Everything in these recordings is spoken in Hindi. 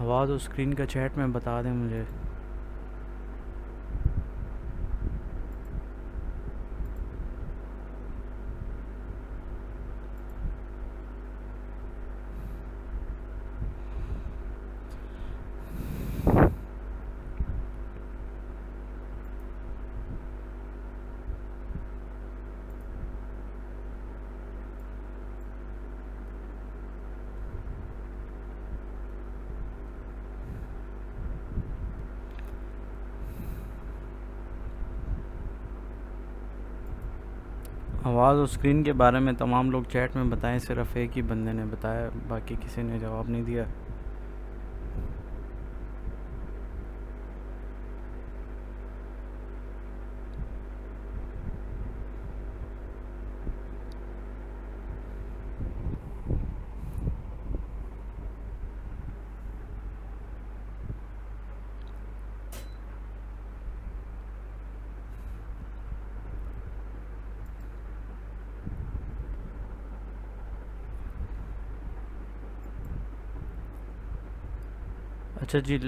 आवाज़ और स्क्रीन का चैट में बता दें मुझे। आवाज़ और स्क्रीन के बारे में तमाम लोग चैट में बताएं, सिर्फ एक ही बंदे ने बताया, बाकी किसी ने जवाब नहीं दिया। अच्छा जी,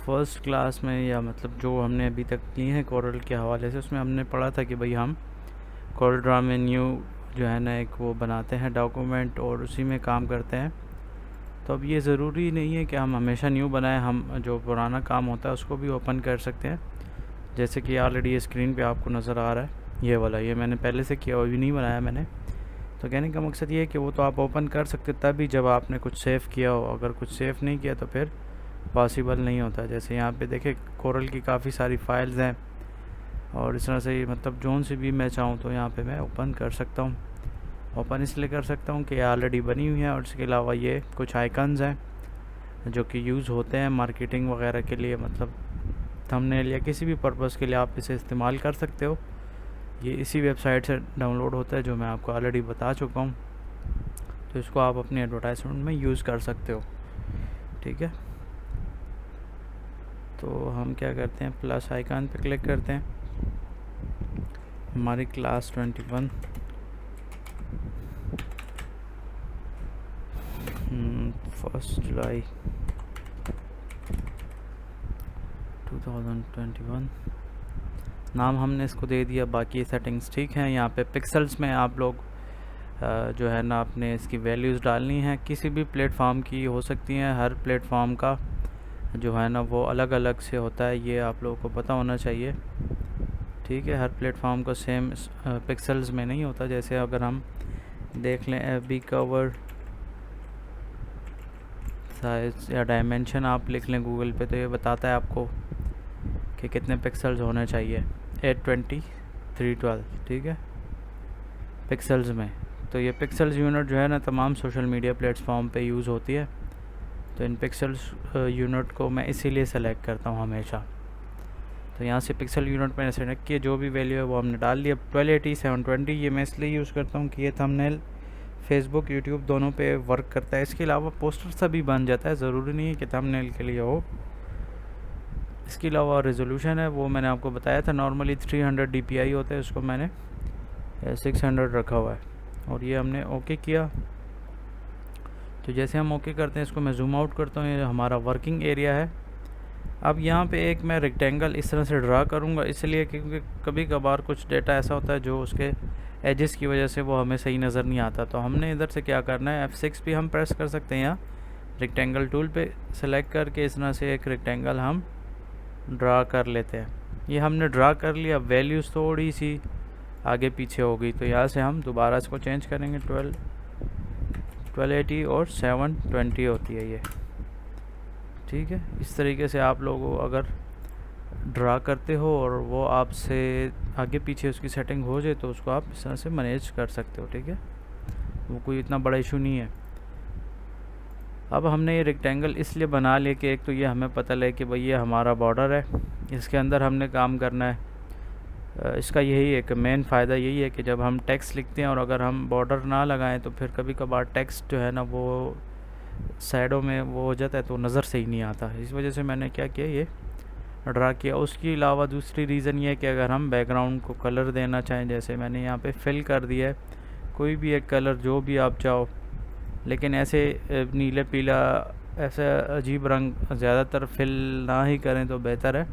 फर्स्ट क्लास में, या मतलब जो हमने अभी तक ली हैं कोरल के हवाले से, उसमें हमने पढ़ा था कि भाई हम कोरल ड्रा में न्यू जो है ना एक वो बनाते हैं डॉक्यूमेंट और उसी में काम करते हैं। तो अब ये ज़रूरी नहीं है कि हम हमेशा न्यू बनाएं, हम जो पुराना काम होता है उसको भी ओपन कर सकते हैं। जैसे कि ऑलरेडी ये स्क्रीन पे आपको नज़र आ रहा है ये वाला, ये मैंने पहले से किया, अभी नहीं बनाया मैंने। तो कहने का मकसद ये है कि वो तो आप ओपन कर सकते तभी जब आपने कुछ सेव किया हो, अगर कुछ सेव नहीं किया तो फिर पॉसिबल नहीं होता। जैसे यहाँ पे देखें कोरल की काफ़ी सारी फाइल्स हैं और इस तरह से मतलब जोन से भी मैं चाहूँ तो यहाँ पे मैं ओपन कर सकता हूँ। ओपन इसलिए कर सकता हूँ कि ऑलरेडी बनी हुई है, और इसके अलावा ये कुछ आइकन्स हैं जो कि यूज़ होते हैं मार्केटिंग वगैरह के लिए, मतलब थंबनेल या किसी भी पर्पज़ के लिए आप इसे इस्तेमाल कर सकते हो। ये इसी वेबसाइट से डाउनलोड होता है जो मैं आपको ऑलरेडी बता चुका हूँ। तो इसको आप अपने एडवर्टाइजमेंट में यूज़ कर सकते हो, ठीक है। तो हम क्या करते हैं, प्लस आइकन पे क्लिक करते हैं। हमारी क्लास 21 1 जुलाई 2021 नाम हमने इसको दे दिया। बाकी सेटिंग्स ठीक हैं। यहाँ पे पिक्सल्स में आप लोग जो है ना अपने इसकी वैल्यूज़ डालनी है, किसी भी प्लेटफॉर्म की हो सकती हैं। हर प्लेटफॉर्म का जो है ना वो अलग अलग से होता है, ये आप लोगों को पता होना चाहिए, ठीक है। हर प्लेटफॉर्म का सेम पिक्सल्स में नहीं होता। जैसे अगर हम देख लें FB कवर साइज या डायमेंशन आप लिख लें गूगल पे, तो ये बताता है आपको कि कितने पिक्सल्स होने चाहिए। 820 312, ठीक है, पिक्सल्स में। तो ये पिक्सल्स यूनिट जो है ना तमाम सोशल मीडिया प्लेटफॉर्म पे यूज़ होती है। तो इन पिक्सल्स यूनिट को मैं इसीलिए सेलेक्ट करता हूँ हमेशा। तो यहाँ से पिक्सल यूनिट मैंने सेलेक्ट किया, जो भी वैल्यू है वो हमने डाल लिया। 1280 720 ये मैं इसलिए यूज़ करता हूँ कि ये थंबनेल फेसबुक यूट्यूब दोनों पे वर्क करता है। इसके अलावा पोस्टर सा भी बन जाता है, ज़रूरी नहीं है कि थंबनेल के लिए हो। इसके अलावा रेजोल्यूशन है वो मैंने आपको बताया था, नॉर्मली 300 dpi होता है, उसको मैंने 600 रखा हुआ है। और ये हमने ओके किया। तो जैसे हम ओके करते हैं, इसको मैं जूम आउट करता हूँ, ये हमारा वर्किंग एरिया है। अब यहाँ पे एक मैं रेक्टेंगल इस तरह से ड्रा करूँगा, इसलिए क्योंकि कभी कभार कुछ डेटा ऐसा होता है जो उसके एजेस की वजह से वो हमें सही नज़र नहीं आता। तो हमने इधर से क्या करना है, F6 भी हम प्रेस कर सकते हैं, यहाँ रेक्टेंगल टूल पे सेलेक्ट करके इस तरह से एक रेक्टेंगल हम ड्रा कर लेते हैं। ये हमने ड्रा कर लिया। वैल्यूज़ थोड़ी सी आगे पीछे हो गई, तो यहाँ से हम दोबारा इसको चेंज करेंगे। 1280 और 720 होती है ये, ठीक है। इस तरीके से आप लोग अगर ड्रा करते हो और वो आपसे आगे पीछे उसकी सेटिंग हो जाए तो उसको आप इस तरह से मैनेज कर सकते हो, ठीक है। वो कोई इतना बड़ा इशू नहीं है। अब हमने ये रेक्टेंगल इसलिए बना लिया कि एक तो ये हमें पता लगे कि भाई ये हमारा बॉर्डर है, इसके अंदर हमने काम करना है। इसका यही एक मेन फ़ायदा यही है कि जब हम टेक्स्ट लिखते हैं और अगर हम बॉर्डर ना लगाएं तो फिर कभी कभार टेक्स्ट जो है ना वो साइडों में वो हो जाता है, तो नज़र से ही नहीं आता। इस वजह से मैंने क्या किया, ये ड्रा किया। उसके अलावा दूसरी रीज़न ये है कि अगर हम बैकग्राउंड को कलर देना चाहें, जैसे मैंने यहाँ पे फिल कर दिया है, कोई भी एक कलर जो भी आप चाहो, लेकिन ऐसे नीले पीला ऐसे अजीब रंग ज़्यादातर फिल ना ही करें तो बेहतर है,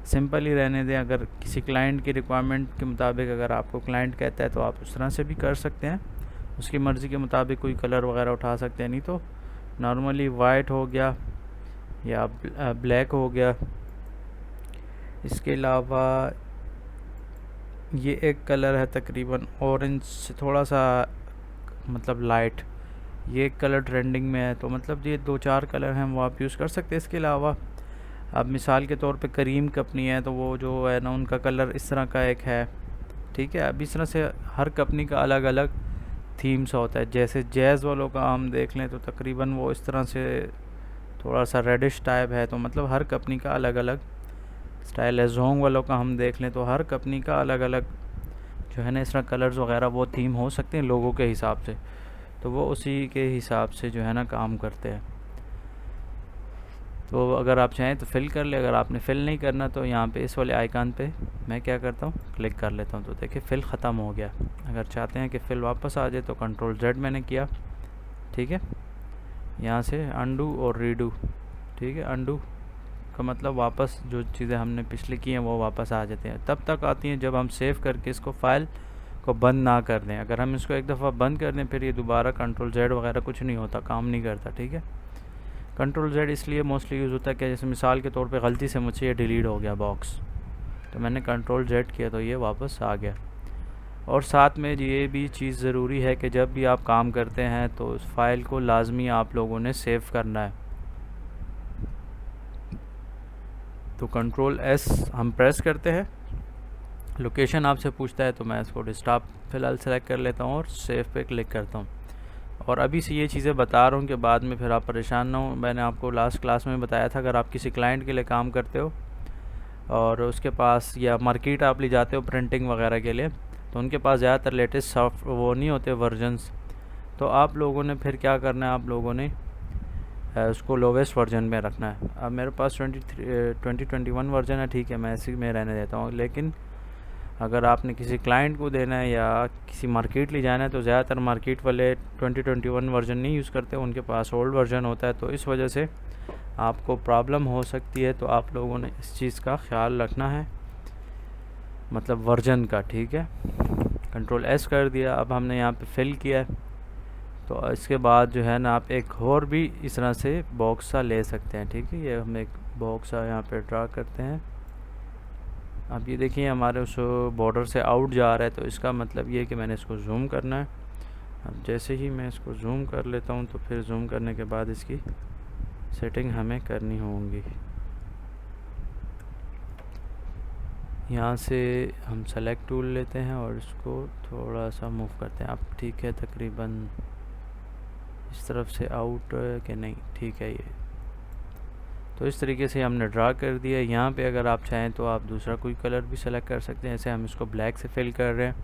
सिंपल ही रहने दें। अगर किसी क्लाइंट की रिक्वायरमेंट के मुताबिक अगर आपको क्लाइंट कहता है तो आप उस तरह से भी कर सकते हैं, उसकी मर्ज़ी के मुताबिक कोई कलर वगैरह उठा सकते हैं। नहीं तो नॉर्मली वाइट हो गया या ब्लैक हो गया। इसके अलावा ये एक कलर है तकरीबन ऑरेंज से थोड़ा सा मतलब लाइट, ये कलर ट्रेंडिंग में है, तो मतलब ये 2-4 कलर हैं वो आप यूज़ कर सकते हैं। इसके अलावा अब मिसाल के तौर पे करीम कंपनी है तो वो जो है ना उनका कलर इस तरह का एक है, ठीक है। अब इस तरह से हर कंपनी का अलग अलग थीम्स होता है। जैसे जैज़ वालों का हम देख लें तो तकरीबन वो इस तरह से थोड़ा सा रेडिश टाइप है, तो मतलब हर कंपनी का अलग अलग स्टाइल है। जोंग वालों का हम देख लें तो हर कंपनी का अलग अलग जो है ना इस तरह कलर्स वगैरह वो थीम हो सकते हैं लोगों के हिसाब से, तो वो उसी के हिसाब से जो है ना काम करते हैं। तो अगर आप चाहें तो फिल कर ले, अगर आपने फिल नहीं करना तो यहाँ पे इस वाले आइकन पे मैं क्या करता हूँ क्लिक कर लेता हूँ, तो देखिए फिल ख़त्म हो गया। अगर चाहते हैं कि फिल वापस आ जाए तो कंट्रोल Z मैंने किया, ठीक है। यहाँ से अंडू और रीडू, ठीक है। अंडू का मतलब वापस जो चीज़ें हमने पिछले की हैं वो वापस आ जाते हैं। तब तक आती हैं जब हम सेव करके इसको फ़ाइल को बंद ना कर दें। अगर हम इसको एक दफ़ा बंद कर दें फिर ये दोबारा कंट्रोल Z वगैरह कुछ नहीं होता, काम नहीं करता, ठीक है। कंट्रोल Z इसलिए मोस्टली यूज़ होता है कि जैसे मिसाल के तौर पे गलती से मुझसे ये डिलीट हो गया बॉक्स, तो मैंने कंट्रोल Z किया तो ये वापस आ गया। और साथ में ये भी चीज़ ज़रूरी है कि जब भी आप काम करते हैं तो उस फाइल को लाजमी आप लोगों ने सेव करना है। तो कंट्रोल S हम प्रेस करते हैं, लोकेशन आपसे पूछता है तो मैं इसको डेस्कटॉप फ़िलहाल सेलेक्ट कर लेता हूँ और सेव पे क्लिक करता हूँ। और अभी से ये चीज़ें बता रहा हूँ कि बाद में फिर आप परेशान ना हो। मैंने आपको लास्ट क्लास में बताया था अगर आप किसी क्लाइंट के लिए काम करते हो और उसके पास या मार्केट आप ले जाते हो प्रिंटिंग वगैरह के लिए, तो उनके पास ज़्यादातर लेटेस्ट सॉफ्ट वो नहीं होते वर्जन्स, तो आप लोगों ने फिर क्या करना है, आप लोगों ने उसको लोवेस्ट वर्जन में रखना है। अब मेरे पास 2021 वर्जन है, ठीक है, मैं इसी में रहने देता हूँ। लेकिन अगर आपने किसी क्लाइंट को देना है या किसी मार्केट ले जाना है तो ज़्यादातर मार्केट वाले 2021 वर्जन नहीं यूज़ करते, उनके पास ओल्ड वर्जन होता है, तो इस वजह से आपको प्रॉब्लम हो सकती है। तो आप लोगों ने इस चीज़ का ख्याल रखना है, मतलब वर्जन का, ठीक है। कंट्रोल S कर दिया। अब हमने यहाँ पे फिल किया है, तो इसके बाद जो है ना आप एक और भी इस तरह से बॉक्स सा ले सकते हैं, ठीक है। ये हम एक बॉक्स सा यहाँ पे ड्रा करते हैं। अब ये देखिए हमारे उस बॉर्डर से आउट जा रहा है, तो इसका मतलब ये है कि मैंने इसको जूम करना है। अब जैसे ही मैं इसको जूम कर लेता हूँ तो फिर जूम करने के बाद इसकी सेटिंग हमें करनी होगी। यहाँ से हम सेलेक्ट टूल लेते हैं और इसको थोड़ा सा मूव करते हैं। अब ठीक है, तकरीबन इस तरफ से आउट कि नहीं, ठीक है। ये तो इस तरीके से हमने ड्रा कर दिया। यहाँ पे अगर आप चाहें तो आप दूसरा कोई कलर भी सेलेक्ट कर सकते हैं, जैसे हम इसको ब्लैक से फिल कर रहे हैं।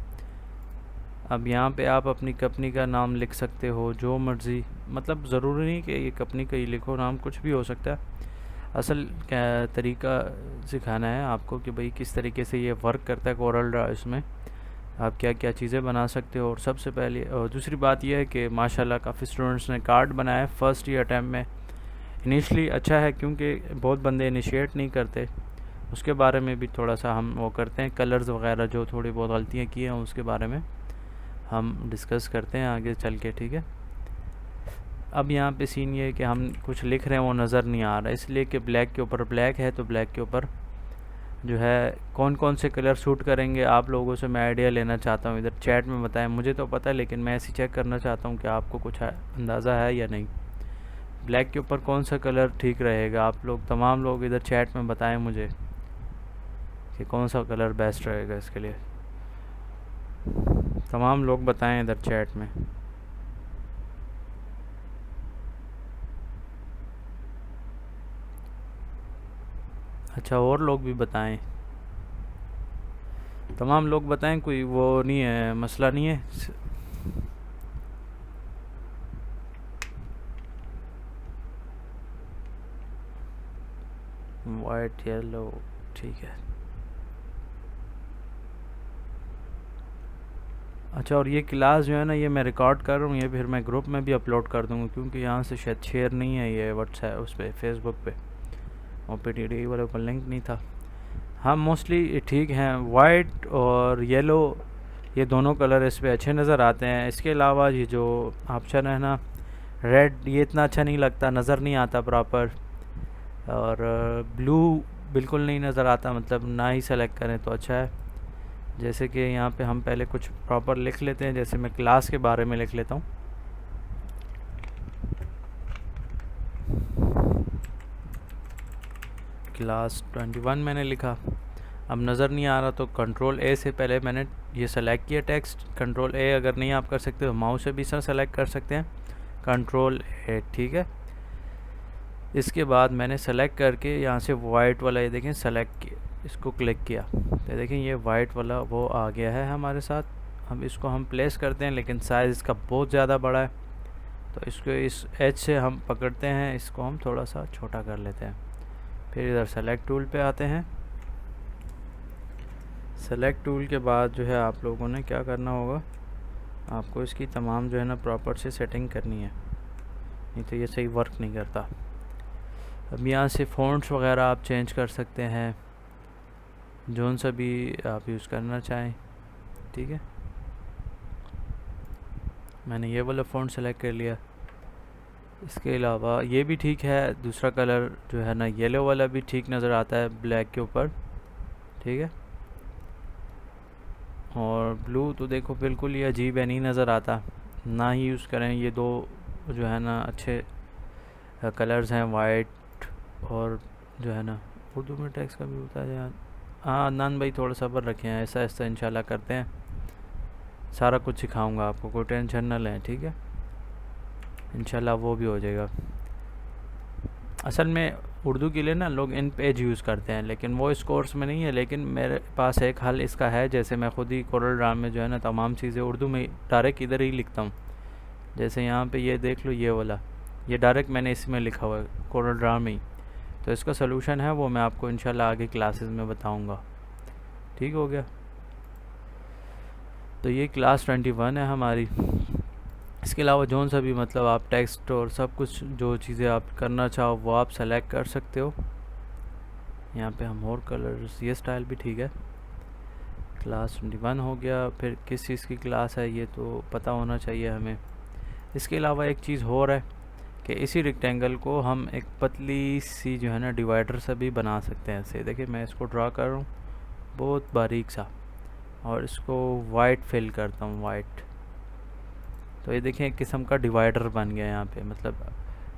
अब यहाँ पे आप अपनी कंपनी का नाम लिख सकते हो, जो मर्ज़ी, मतलब ज़रूरी नहीं कि ये कंपनी का ही लिखो, नाम कुछ भी हो सकता है। असल क्या तरीका सिखाना है आपको कि भाई किस तरीके से ये वर्क करता है कोरल ड्रा, इसमें आप क्या क्या चीज़ें बना सकते हो। और सबसे पहले और दूसरी बात यह है कि माशाल्लाह काफ़ी स्टूडेंट्स ने कार्ड बनाया फ़र्स्ट ईयर अटैम्प्ट में। इनिशली अच्छा है क्योंकि बहुत बंदे इनिशिएट नहीं करते, उसके बारे में भी थोड़ा सा हम वो करते हैं। कलर्स वगैरह जो थोड़ी बहुत गलतियाँ की हैं उसके बारे में हम डिस्कस करते हैं आगे चल के, ठीक है। अब यहाँ पे सीन ये है कि हम कुछ लिख रहे हैं वो नज़र नहीं आ रहा, इसलिए कि ब्लैक के ऊपर ब्लैक है, तो ब्लैक के ऊपर जो है कौन कौन से कलर सूट करेंगे आप लोगों से मैं आइडिया लेना चाहता हूँ। इधर चैट में बताएं, मुझे तो पता है लेकिन मैं ऐसे चेक करना चाहता हूँ कि आपको कुछ अंदाज़ा है या नहीं, ब्लैक के ऊपर कौन सा कलर ठीक रहेगा। आप लोग तमाम लोग इधर चैट में बताएं मुझे कि कौन सा कलर बेस्ट रहेगा इसके लिए। तमाम लोग बताएं इधर चैट में। अच्छा, और लोग भी बताएं, तमाम लोग बताएं, कोई वो नहीं है, मसला नहीं है। वाइट येलो, ठीक है। अच्छा, और ये क्लास जो है ना, ये मैं रिकॉर्ड कर रहा हूँ, ये फिर मैं ग्रुप में भी अपलोड कर दूँगा, क्योंकि यहाँ से शायद शेयर नहीं है ये व्हाट्सएप उस पर फेसबुक पे, और PTD वाले पर लिंक नहीं था। हाँ, मोस्टली ठीक हैं। वाइट और येलो, ये दोनों कलर इस पे अच्छे नज़र आते हैं। इसके अलावा ये जो ऑप्शन है ना रेड, ये इतना अच्छा नहीं लगता, नज़र नहीं आता प्रॉपर। और ब्लू बिल्कुल नहीं नज़र आता, मतलब ना ही सेलेक्ट करें तो अच्छा है। जैसे कि यहाँ पे हम पहले कुछ प्रॉपर लिख लेते हैं, जैसे मैं क्लास के बारे में लिख लेता हूँ। क्लास 21 मैंने लिखा। अब नज़र नहीं आ रहा तो कंट्रोल ए से पहले मैंने ये सेलेक्ट किया टेक्स्ट। कंट्रोल ए अगर नहीं आप कर सकते तो माउस से भी सर सेलेक्ट कर सकते हैं, कंट्रोल ए, ठीक है। इसके बाद मैंने सेलेक्ट करके यहाँ से वाइट वाला, ये देखें सेलेक्ट किया, इसको क्लिक किया तो देखें ये वाइट वाला वो आ गया है हमारे साथ। हम इसको हम प्लेस करते हैं, लेकिन साइज़ इसका बहुत ज़्यादा बड़ा है, तो इसको इस एज से हम पकड़ते हैं, इसको हम थोड़ा सा छोटा कर लेते हैं। फिर इधर सेलेक्ट टूल पे आते हैं। सेलेक्ट टूल के बाद जो है आप लोगों ने क्या करना होगा, आपको इसकी तमाम जो है ना प्रॉपर से सेटिंग करनी है, नहीं तो ये सही वर्क नहीं करता। अब यहाँ से फ़ॉन्ट्स वगैरह आप चेंज कर सकते हैं, जोन सा भी आप यूज़ करना चाहें, ठीक है। मैंने ये वाला फ़ॉन्ट सेलेक्ट कर लिया। इसके अलावा ये भी ठीक है, दूसरा कलर जो है ना येलो वाला भी ठीक नज़र आता है ब्लैक के ऊपर, ठीक है। और ब्लू तो देखो बिल्कुल ही अजीब है, नहीं नज़र आता, ना ही यूज़ करें। ये दो जो है ना अच्छे कलर्स हैं, वाइट और जो है ना उर्दू में टेक्स्ट का भी होता है यार। हाँ अदनान भाई थोड़ा सब्र रखें, ऐसा ऐसा इंशाल्लाह करते हैं, सारा कुछ सिखाऊंगा आपको, कोई टेंशन ना लें, ठीक है। इंशाल्लाह वो भी हो जाएगा। असल में उर्दू के लिए ना लोग इन पेज यूज़ करते हैं, लेकिन वो इस कोर्स में नहीं है। लेकिन मेरे पास एक हल इसका है, जैसे मैं ख़ुद ही कोरल ड्रा में जो है ना तमाम चीज़ें उर्दू में डायरेक्ट इधर ही लिखता हूँ। जैसे यहाँ पे ये देख लो, ये वाला ये डायरेक्ट मैंने इसमें लिखा हुआ है कोरल ड्रा में ही। तो इसका सलूशन है वो मैं आपको इंशाल्लाह आगे क्लासेस में बताऊँगा, ठीक हो गया। तो ये क्लास 21 है हमारी। इसके अलावा जोन सा भी मतलब आप टेक्स्ट और सब कुछ जो चीज़ें आप करना चाहो वो आप सेलेक्ट कर सकते हो। यहाँ पे हम और कलर्स, ये स्टाइल भी ठीक है। क्लास 21 हो गया। फिर किस चीज़ की क्लास है ये तो पता होना चाहिए हमें। इसके अलावा एक चीज़ और है कि इसी रेक्टेंगल को हम एक पतली सी जो है ना डिवाइडर से भी बना सकते हैं। ऐसे देखिए मैं इसको ड्रा कर रहा हूँ बहुत बारीक सा, और इसको वाइट फिल करता हूँ, वाइट। तो ये देखें एक किस्म का डिवाइडर बन गया यहाँ पे, मतलब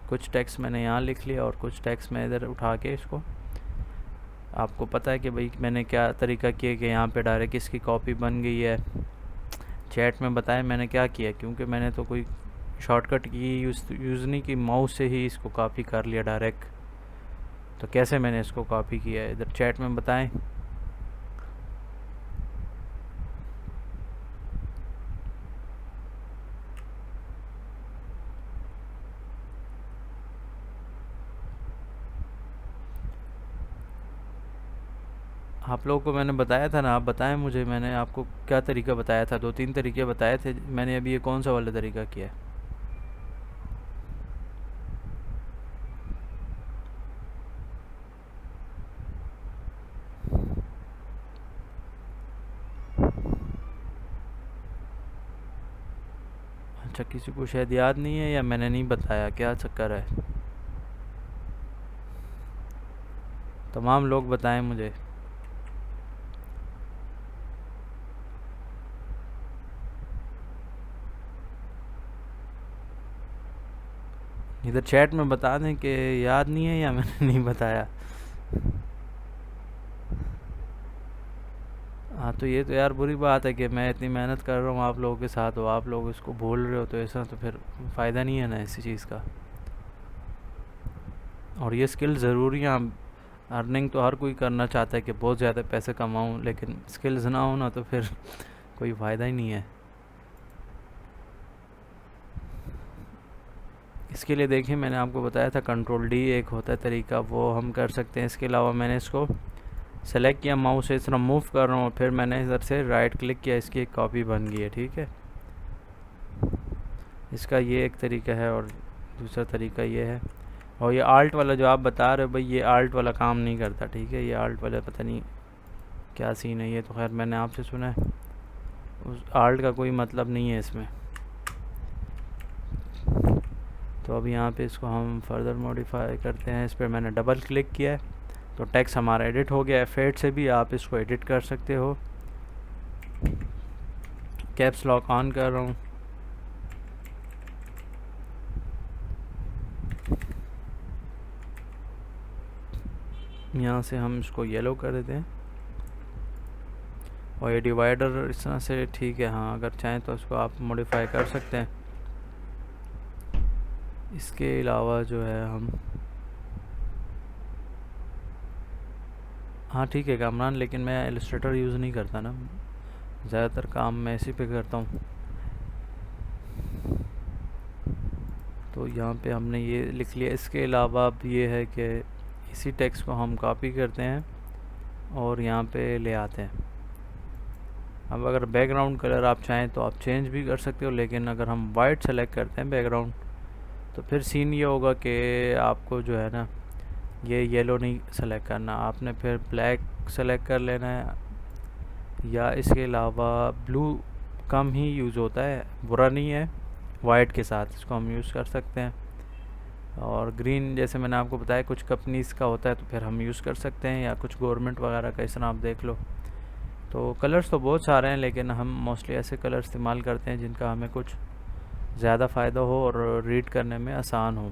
कुछ टेक्स्ट मैंने यहाँ लिख लिया और कुछ टेक्स्ट मैं इधर उठा के इसको, आपको पता है कि भाई मैंने क्या तरीका किया कि यहाँ पे डायरेक्ट इसकी कॉपी बन गई है। चैट में बताएं मैंने क्या किया, क्योंकि मैंने तो कोई शॉर्टकट की यूज़ नहीं की, माउस से ही इसको कॉपी कर लिया डायरेक्ट। तो कैसे मैंने इसको कॉपी किया है इधर चैट में बताएं। आप लोगों को मैंने बताया था ना, आप बताएं मुझे, मैंने आपको क्या तरीका बताया था, 2-3 तरीके बताए थे मैंने, अभी ये कौन सा वाला तरीका किया है। अच्छा, किसी को शायद याद नहीं है या मैंने नहीं बताया, क्या चक्कर है। तमाम लोग बताएं मुझे। इधर चैट में बता दें कि याद नहीं है या मैंने नहीं बताया। हाँ तो ये तो यार बुरी बात है कि मैं इतनी मेहनत कर रहा हूँ आप लोगों के साथ, हो आप लोग इसको भूल रहे हो, तो ऐसा तो फिर फ़ायदा नहीं है ना इसी चीज़ का। और ये स्किल ज़रूरी है। अर्निंग तो हर कोई करना चाहता है कि बहुत ज़्यादा पैसे कमाऊँ, लेकिन स्किल्स ना हो ना तो फिर कोई फ़ायदा ही नहीं है। इसके लिए देखिए मैंने आपको बताया था कंट्रोल डी एक होता है तरीका, वो हम कर सकते हैं। इसके अलावा मैंने इसको सेलेक्ट किया, माउस से इस तरह मूव कर रहा हूँ, फिर मैंने इधर से राइट क्लिक किया, इसकी एक कॉपी बन गई है। ठीक है, इसका ये एक तरीका है और दूसरा तरीका ये है। और ये आल्ट वाला जो आप बता रहे हो भाई, ये आल्ट वाला काम नहीं करता। ठीक है, ये आल्ट वाला पता नहीं क्या सीन है, ये तो खैर मैंने आपसे सुना है, उस आल्ट का कोई मतलब नहीं है इसमें। तो अब यहाँ पे इसको हम फर्दर मॉडिफाई करते हैं। इस पर मैंने डबल क्लिक किया है तो टेक्स्ट हमारा एडिट हो गया है। फेड से भी आप इसको एडिट कर सकते हो। कैप्स लॉक ऑन कर रहा हूँ। यहाँ से हम इसको येलो कर देते हैं और ये डिवाइडर इस तरह से ठीक है। हाँ, अगर चाहें तो इसको आप मॉडिफाई कर सकते हैं। इसके अलावा जो है हम, हाँ ठीक है कामरान, लेकिन मैं इलस्ट्रेटर यूज़ नहीं करता ना, ज़्यादातर काम मैं इसी पे करता हूँ। तो यहाँ पे हमने ये लिख लिया। इसके अलावा अब ये है कि इसी टेक्स्ट को हम कॉपी करते हैं और यहाँ पे ले आते हैं। अब अगर बैकग्राउंड कलर आप चाहें तो आप चेंज भी कर सकते हो, लेकिन अगर हम वाइट सेलेक्ट करते हैं बैकग्राउंड, तो फिर सीन ये होगा कि आपको जो है ना ये येलो नहीं सेलेक्ट करना, आपने फिर ब्लैक सेलेक्ट कर लेना है। या इसके अलावा ब्लू कम ही यूज़ होता है, बुरा नहीं है, वाइट के साथ इसको हम यूज़ कर सकते हैं। और ग्रीन जैसे मैंने आपको बताया कुछ कंपनीज़ का होता है तो फिर हम यूज़ कर सकते हैं, या कुछ गवर्नमेंट वगैरह का, इस तरह आप देख लो। तो कलर्स तो बहुत सारे हैं, लेकिन हम मोस्टली ऐसे कलर इस्तेमाल करते हैं जिनका हमें कुछ ज़्यादा फ़ायदा हो और रीड करने में आसान हो।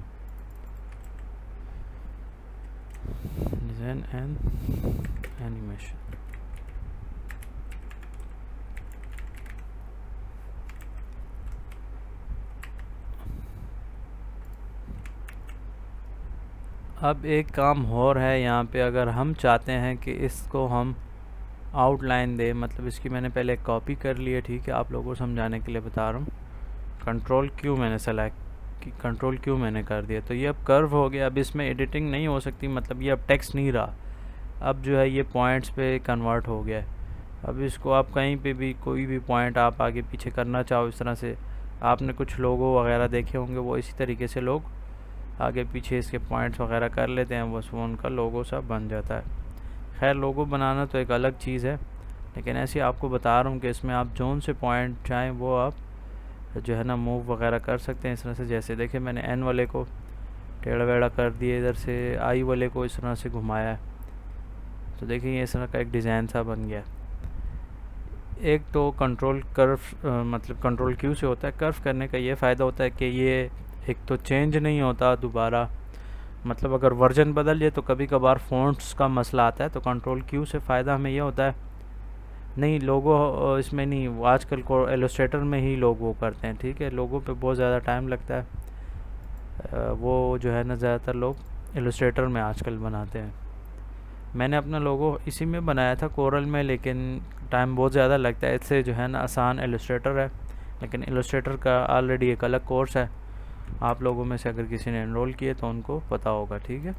डिज़ाइन एंड एनिमेशन, अब एक काम और है यहाँ पे। अगर हम चाहते हैं कि इसको हम आउटलाइन दे, मतलब इसकी मैंने पहले कॉपी कर ली है। ठीक है, आप लोगों को समझाने के लिए बता रहा हूँ। कंट्रोल क्यू मैंने सेलेक्ट की, कंट्रोल क्यू मैंने कर दिया, तो ये अब कर्व हो गया। अब इसमें एडिटिंग नहीं हो सकती, मतलब ये अब टेक्स्ट नहीं रहा, अब जो है ये पॉइंट्स पे कन्वर्ट हो गया है। अब इसको आप कहीं पे भी कोई भी पॉइंट आप आगे पीछे करना चाहो, इस तरह से आपने कुछ लोगो वगैरह देखे होंगे, वो इसी तरीके से लोग आगे पीछे इसके पॉइंट्स वगैरह कर लेते हैं, बस वो उनका लोगो सा बन जाता है। खैर, लोगो बनाना तो एक अलग चीज़ है, लेकिन ऐसे आपको बता रहा हूँ कि इसमें आप जोन से पॉइंट चाहें वो आप जो है ना मूव वगैरह कर सकते हैं इस तरह से। जैसे देखिए मैंने एन वाले को टेढ़ा वेढ़ा कर दिया, इधर से आई वाले को इस तरह से घुमाया है, तो देखिए ये इस तरह का एक डिज़ाइन सा बन गया। एक तो कंट्रोल कर्व मतलब कंट्रोल क्यू से होता है। कर्व करने का ये फ़ायदा होता है कि ये एक तो चेंज नहीं होता दोबारा, मतलब अगर वर्जन बदल जाए तो कभी कभार फ़ॉन्ट्स का मसला आता है, तो कंट्रोल क्यू से फ़ायदा हमें ये होता है। नहीं, लोगो इसमें नहीं, वो आजकल को इलस्ट्रेटर में ही लोग वो करते हैं। ठीक है, लोगों पे बहुत ज़्यादा टाइम लगता है, वो जो है ना ज़्यादातर लोग इलस्ट्रेटर में आजकल बनाते हैं। मैंने अपना लोगो इसी में बनाया था, कोरल में, लेकिन टाइम बहुत ज़्यादा लगता है। इससे जो है ना आसान इलस्ट्रेटर है, लेकिन इलस्ट्रेटर का ऑलरेडी एक अलग कोर्स है, आप लोगों में से अगर किसी ने एनरोल किए तो उनको पता होगा। ठीक है,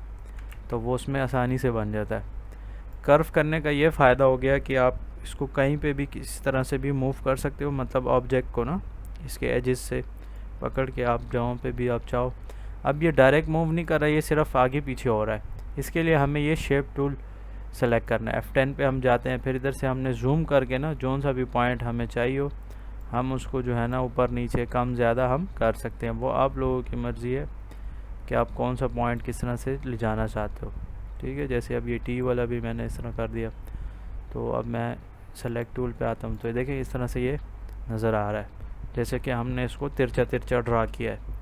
तो वो उसमें आसानी से बन जाता है। कर्व करने का ये फ़ायदा हो गया कि आप इसको कहीं पे भी किसी तरह से भी मूव कर सकते हो, मतलब ऑब्जेक्ट को ना इसके एजेस से पकड़ के आप जहाँ पे भी आप चाहो। अब ये डायरेक्ट मूव नहीं कर रहा है, ये सिर्फ आगे पीछे हो रहा है। इसके लिए हमें ये शेप टूल सेलेक्ट करना है। F10 पे हम जाते हैं, फिर इधर से हमने जूम करके ना जोन सा भी पॉइंट हमें चाहिए हो, हम उसको जो है ना ऊपर नीचे कम ज़्यादा हम कर सकते हैं। वो आप लोगों की मर्ज़ी है कि आप कौन सा पॉइंट किस तरह से ले जाना चाहते हो। ठीक है, जैसे अब ये टी वाला भी मैंने इस तरह कर दिया, तो अब मैं सेलेक्ट टूल पे आता हूँ, तो देखिए इस तरह से ये नज़र आ रहा है, जैसे कि हमने इसको तिरछा तिरछा ड्रा किया है।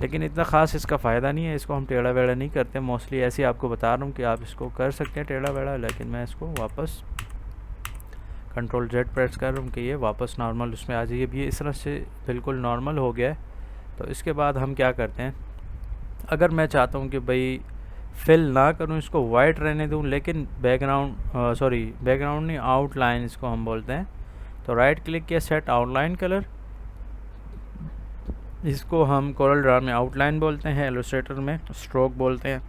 लेकिन इतना ख़ास इसका फ़ायदा नहीं है, इसको हम टेढ़ा वेढ़ा नहीं करते मोस्टली। ऐसे ही आपको बता रहा हूँ कि आप इसको कर सकते हैं टेढ़ा वेढ़ा, लेकिन मैं इसको वापस कंट्रोल जेड प्रेस कर रहा हूँ कि ये वापस नॉर्मल उसमें आ जाइए। अब ये इस तरह से बिल्कुल नॉर्मल हो गया है। तो इसके बाद हम क्या करते हैं, अगर मैं चाहता हूँ कि भाई फिल ना करूँ, इसको वाइट रहने दूँ, लेकिन बैकग्राउंड नहीं, आउटलाइन इसको हम बोलते हैं, तो राइट क्लिक किया, सेट आउटलाइन कलर, इसको हम कोरल ड्रा में आउटलाइन बोलते हैं, इलस्ट्रेटर में स्ट्रोक बोलते हैं।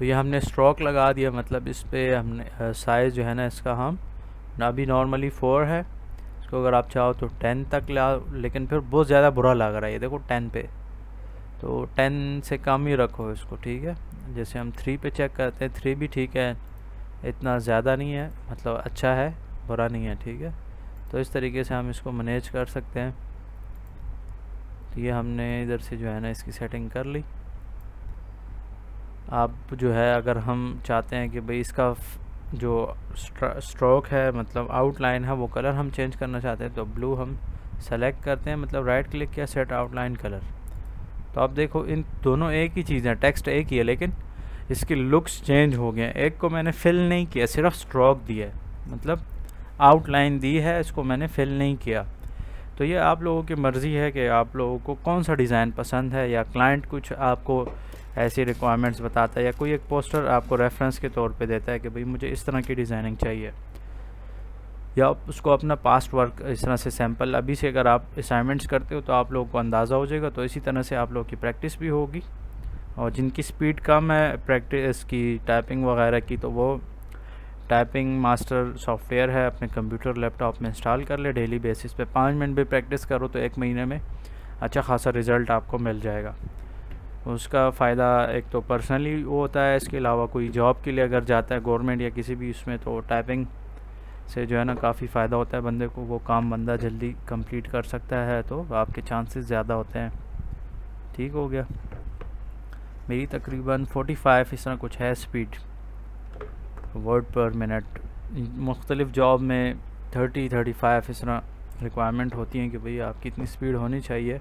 तो ये हमने स्ट्रोक लगा दिया, मतलब इस पर हमने साइज़ जो है ना इसका हम अभी नॉर्मली 4 है, इसको अगर आप चाहो तो 10 तक ला, लेकिन फिर बहुत ज़्यादा बुरा लग रहा है ये देखो 10 पे, तो 10 से कम ही रखो इसको, ठीक है। जैसे हम 3 पे चेक करते हैं, 3 भी ठीक है, इतना ज़्यादा नहीं है, मतलब अच्छा है, बुरा नहीं है, ठीक है। तो इस तरीके से हम इसको मैनेज कर सकते हैं। तो ये हमने इधर से जो है ना इसकी सेटिंग कर ली। आप जो है अगर हम चाहते हैं कि भाई इसका जो स्ट्रोक है, मतलब आउटलाइन है, वो कलर हम चेंज करना चाहते हैं, तो ब्लू हम सेलेक्ट करते हैं, मतलब राइट क्लिक किया, सेट आउटलाइन कलर। तो आप देखो इन दोनों एक ही चीज़ है, टेक्स्ट एक ही है, लेकिन इसकी लुक्स चेंज हो गए। एक को मैंने फिल नहीं किया, सिर्फ स्ट्रोक दिया है, मतलब आउटलाइन दी है, इसको मैंने फिल नहीं किया। तो ये आप लोगों की मर्ज़ी है कि आप लोगों को कौन सा डिज़ाइन पसंद है, या क्लाइंट कुछ आपको ऐसी रिक्वायरमेंट्स बताता है, या कोई एक पोस्टर आपको रेफरेंस के तौर पे देता है कि भाई मुझे इस तरह की डिज़ाइनिंग चाहिए, या उसको अपना पास्ट वर्क इस तरह से सैम्पल अभी से अगर आप असाइनमेंट्स करते हो तो आप लोगों को अंदाज़ा हो जाएगा। तो इसी तरह से आप लोगों की प्रैक्टिस भी होगी। और जिनकी स्पीड कम है प्रैक्टिस की, टाइपिंग वगैरह की, तो वो टाइपिंग मास्टर सॉफ्टवेयर है, अपने कंप्यूटर लैपटॉप में इंस्टॉल कर ले। डेली बेसिस पे 5 मिनट भी प्रैक्टिस करो तो 1 महीने में अच्छा खासा रिज़ल्ट आपको मिल जाएगा। उसका फ़ायदा एक तो पर्सनली वो होता है, इसके अलावा कोई जॉब के लिए अगर जाता है गवर्नमेंट या किसी भी उसमें, तो टाइपिंग से जो है ना काफ़ी फ़ायदा होता है बंदे को, वो काम बंदा जल्दी कंप्लीट कर सकता है, तो आपके चांसेस ज़्यादा होते हैं। ठीक हो गया। मेरी तकरीबन 45 इस तरह कुछ है स्पीड वर्ड पर मिनट। मुख्तलिफ़ जॉब में 30-35 इस तरह रिक्वायरमेंट होती हैं कि भाई आपकी इतनी स्पीड होनी चाहिए।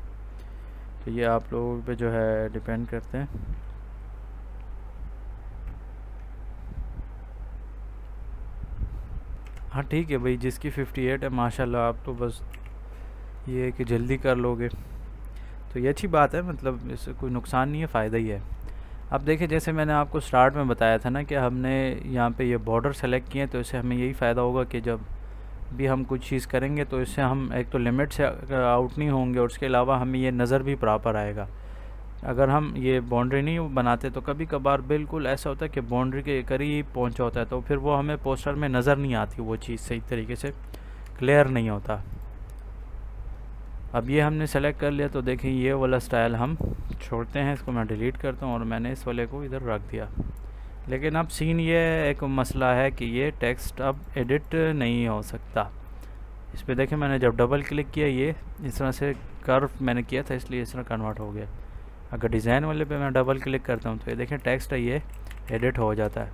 तो ये आप लोगों पे जो है डिपेंड करते हैं। हाँ ठीक है भाई, जिसकी 58 है माशाल्लाह, आप तो बस ये है कि जल्दी कर लोगे तो ये अच्छी बात है, मतलब इससे कोई नुकसान नहीं है, फ़ायदा ही है। अब देखिए जैसे मैंने आपको स्टार्ट में बताया था ना कि हमने यहाँ पे ये बॉर्डर सेलेक्ट किए, तो इससे हमें यही फ़ायदा होगा कि जब भी हम कुछ चीज़ करेंगे तो इससे हम एक तो लिमिट से आउट नहीं होंगे, और उसके अलावा हमें ये नज़र भी प्रॉपर आएगा। अगर हम ये बाउंड्री नहीं बनाते तो कभी कभार बिल्कुल ऐसा होता है कि बाउंड्री के करीब पहुंचा होता है, तो फिर वो हमें पोस्टर में नज़र नहीं आती, वो चीज़ सही तरीके से क्लियर नहीं होता। अब ये हमने सेलेक्ट कर लिया, तो देखें ये वाला स्टाइल हम छोड़ते हैं, इसको मैं डिलीट करता हूँ और मैंने इस वाले को इधर रख दिया। लेकिन अब सीन ये एक मसला है कि ये टेक्स्ट अब एडिट नहीं हो सकता। इस पर देखें मैंने जब डबल क्लिक किया, ये इस तरह से कर्व मैंने किया था इसलिए इस तरह कन्वर्ट हो गया। अगर डिज़ाइन वाले पे मैं डबल क्लिक करता हूँ तो ये देखें टेक्स्ट है ये एडिट हो जाता है।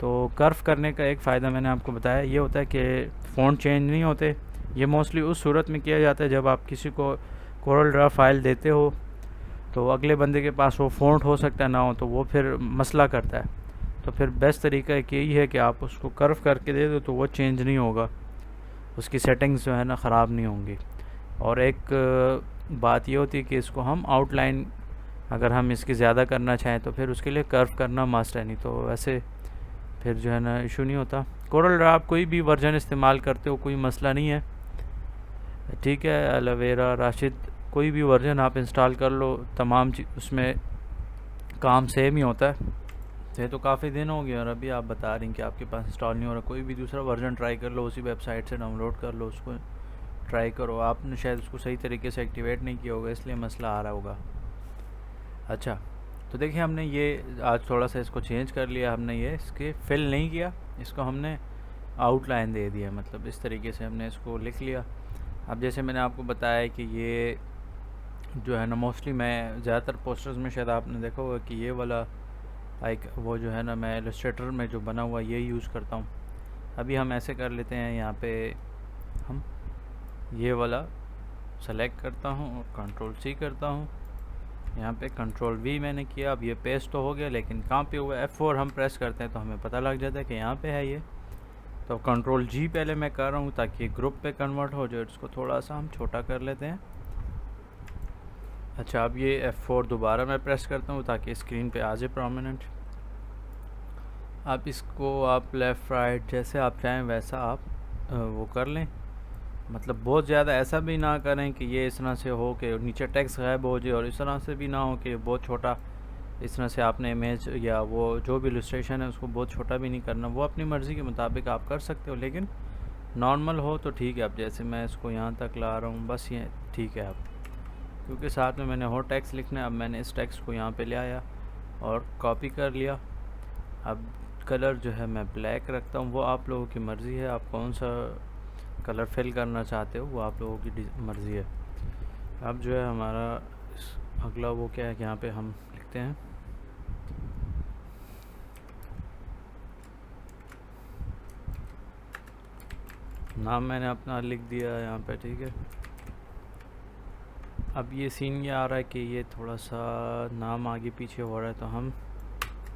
तो कर्व करने का एक फ़ायदा मैंने आपको बताया, ये होता है कि फ़ॉन्ट चेंज नहीं होते। ये मोस्टली उस सूरत में किया जाता है जब आप किसी को कोरल ड्रा फाइल देते हो, तो अगले बंदे के पास वो फ़ॉन्ट हो सकता है ना हो, तो वो फिर मसला करता है। तो फिर बेस्ट तरीका एक यही है कि आप उसको कर्व करके दे दो, तो वो चेंज नहीं होगा, उसकी सेटिंग्स जो है ना ख़राब नहीं होंगी। और एक बात ये होती है कि इसको हम आउटलाइन अगर हम इसकी ज़्यादा करना चाहें तो फिर उसके लिए कर्व करना मस्ट है, नहीं तो वैसे फिर जो है ना इशू नहीं होता। कोरल ड्रा आप कोई भी वर्जन इस्तेमाल करते हो कोई मसला नहीं है, ठीक है। एलोवेरा, राशिद, कोई भी वर्जन आप इंस्टॉल कर लो, तमाम उसमें काम सेम ही होता है। ये तो काफ़ी दिन हो गए और अभी आप बता रही हैं कि आपके पास इंस्टॉल नहीं हो रहा। कोई भी दूसरा वर्जन ट्राई कर लो, उसी वेबसाइट से डाउनलोड कर लो, उसको ट्राई करो। आपने शायद उसको सही तरीके से एक्टिवेट नहीं किया होगा, इसलिए मसला आ रहा होगा। अच्छा, तो देखिए हमने ये आज थोड़ा सा इसको चेंज कर लिया, हमने ये इसके फिल नहीं किया, इसको हमने आउटलाइन दे दिया, मतलब इस तरीके से हमने इसको लिख लिया। अब जैसे मैंने आपको बताया कि ये जो है ना मोस्टली मैं ज़्यादातर पोस्टर्स में शायद आपने देखा होगा कि ये वाला एक वो जो है ना मैं इलस्ट्रेटर में जो बना हुआ ये यूज़ करता हूँ। अभी हम ऐसे कर लेते हैं, यहाँ पे हम ये वाला सेलेक्ट करता हूँ और कंट्रोल C करता हूँ, यहाँ पे कंट्रोल V मैंने किया। अब ये पेस्ट तो हो गया, लेकिन कहाँ पे हुआ, F4 हम प्रेस करते हैं तो हमें पता लग जाता है कि यहाँ पे है ये। तो कंट्रोल G पहले मैं कर रहा हूँ ताकि ग्रुप पे कन्वर्ट हो जाए। इसको थोड़ा सा हम छोटा कर लेते हैं। अच्छा, अब ये F4 दोबारा मैं प्रेस करता हूँ ताकि स्क्रीन पे आ जाए प्रोमिनेंट। अब इसको आप लेफ़्ट राइट जैसे आप चाहें वैसा आप वो कर लें, मतलब बहुत ज़्यादा ऐसा भी ना करें कि ये इस तरह से हो कि नीचे टेक्स्ट गायब हो जाए, और इस तरह से भी ना हो कि बहुत छोटा इस तरह से आपने इमेज या वो जो भी इलस्ट्रेशन है उसको बहुत छोटा भी नहीं करना, वो अपनी मर्ज़ी के मुताबिक आप कर सकते हो, लेकिन नॉर्मल हो तो ठीक है। अब जैसे मैं इसको यहाँ तक ला रहा हूँ, बस ये ठीक है। अब क्योंकि साथ में मैंने और टेक्स्ट लिखना है, अब मैंने इस टेक्स्ट को यहाँ पे ले आया और कॉपी कर लिया। अब कलर जो है मैं ब्लैक रखता हूँ, वो आप लोगों की मर्ज़ी है, आप कौन सा कलर फिल करना चाहते हो वो आप लोगों की मर्ज़ी है। अब जो है हमारा अगला वो क्या है कि यहाँ पे हम लिखते हैं नाम, मैंने अपना लिख दिया यहाँ पे, ठीक है। अब ये सीन ये आ रहा है कि ये थोड़ा सा नाम आगे पीछे हो रहा है, तो हम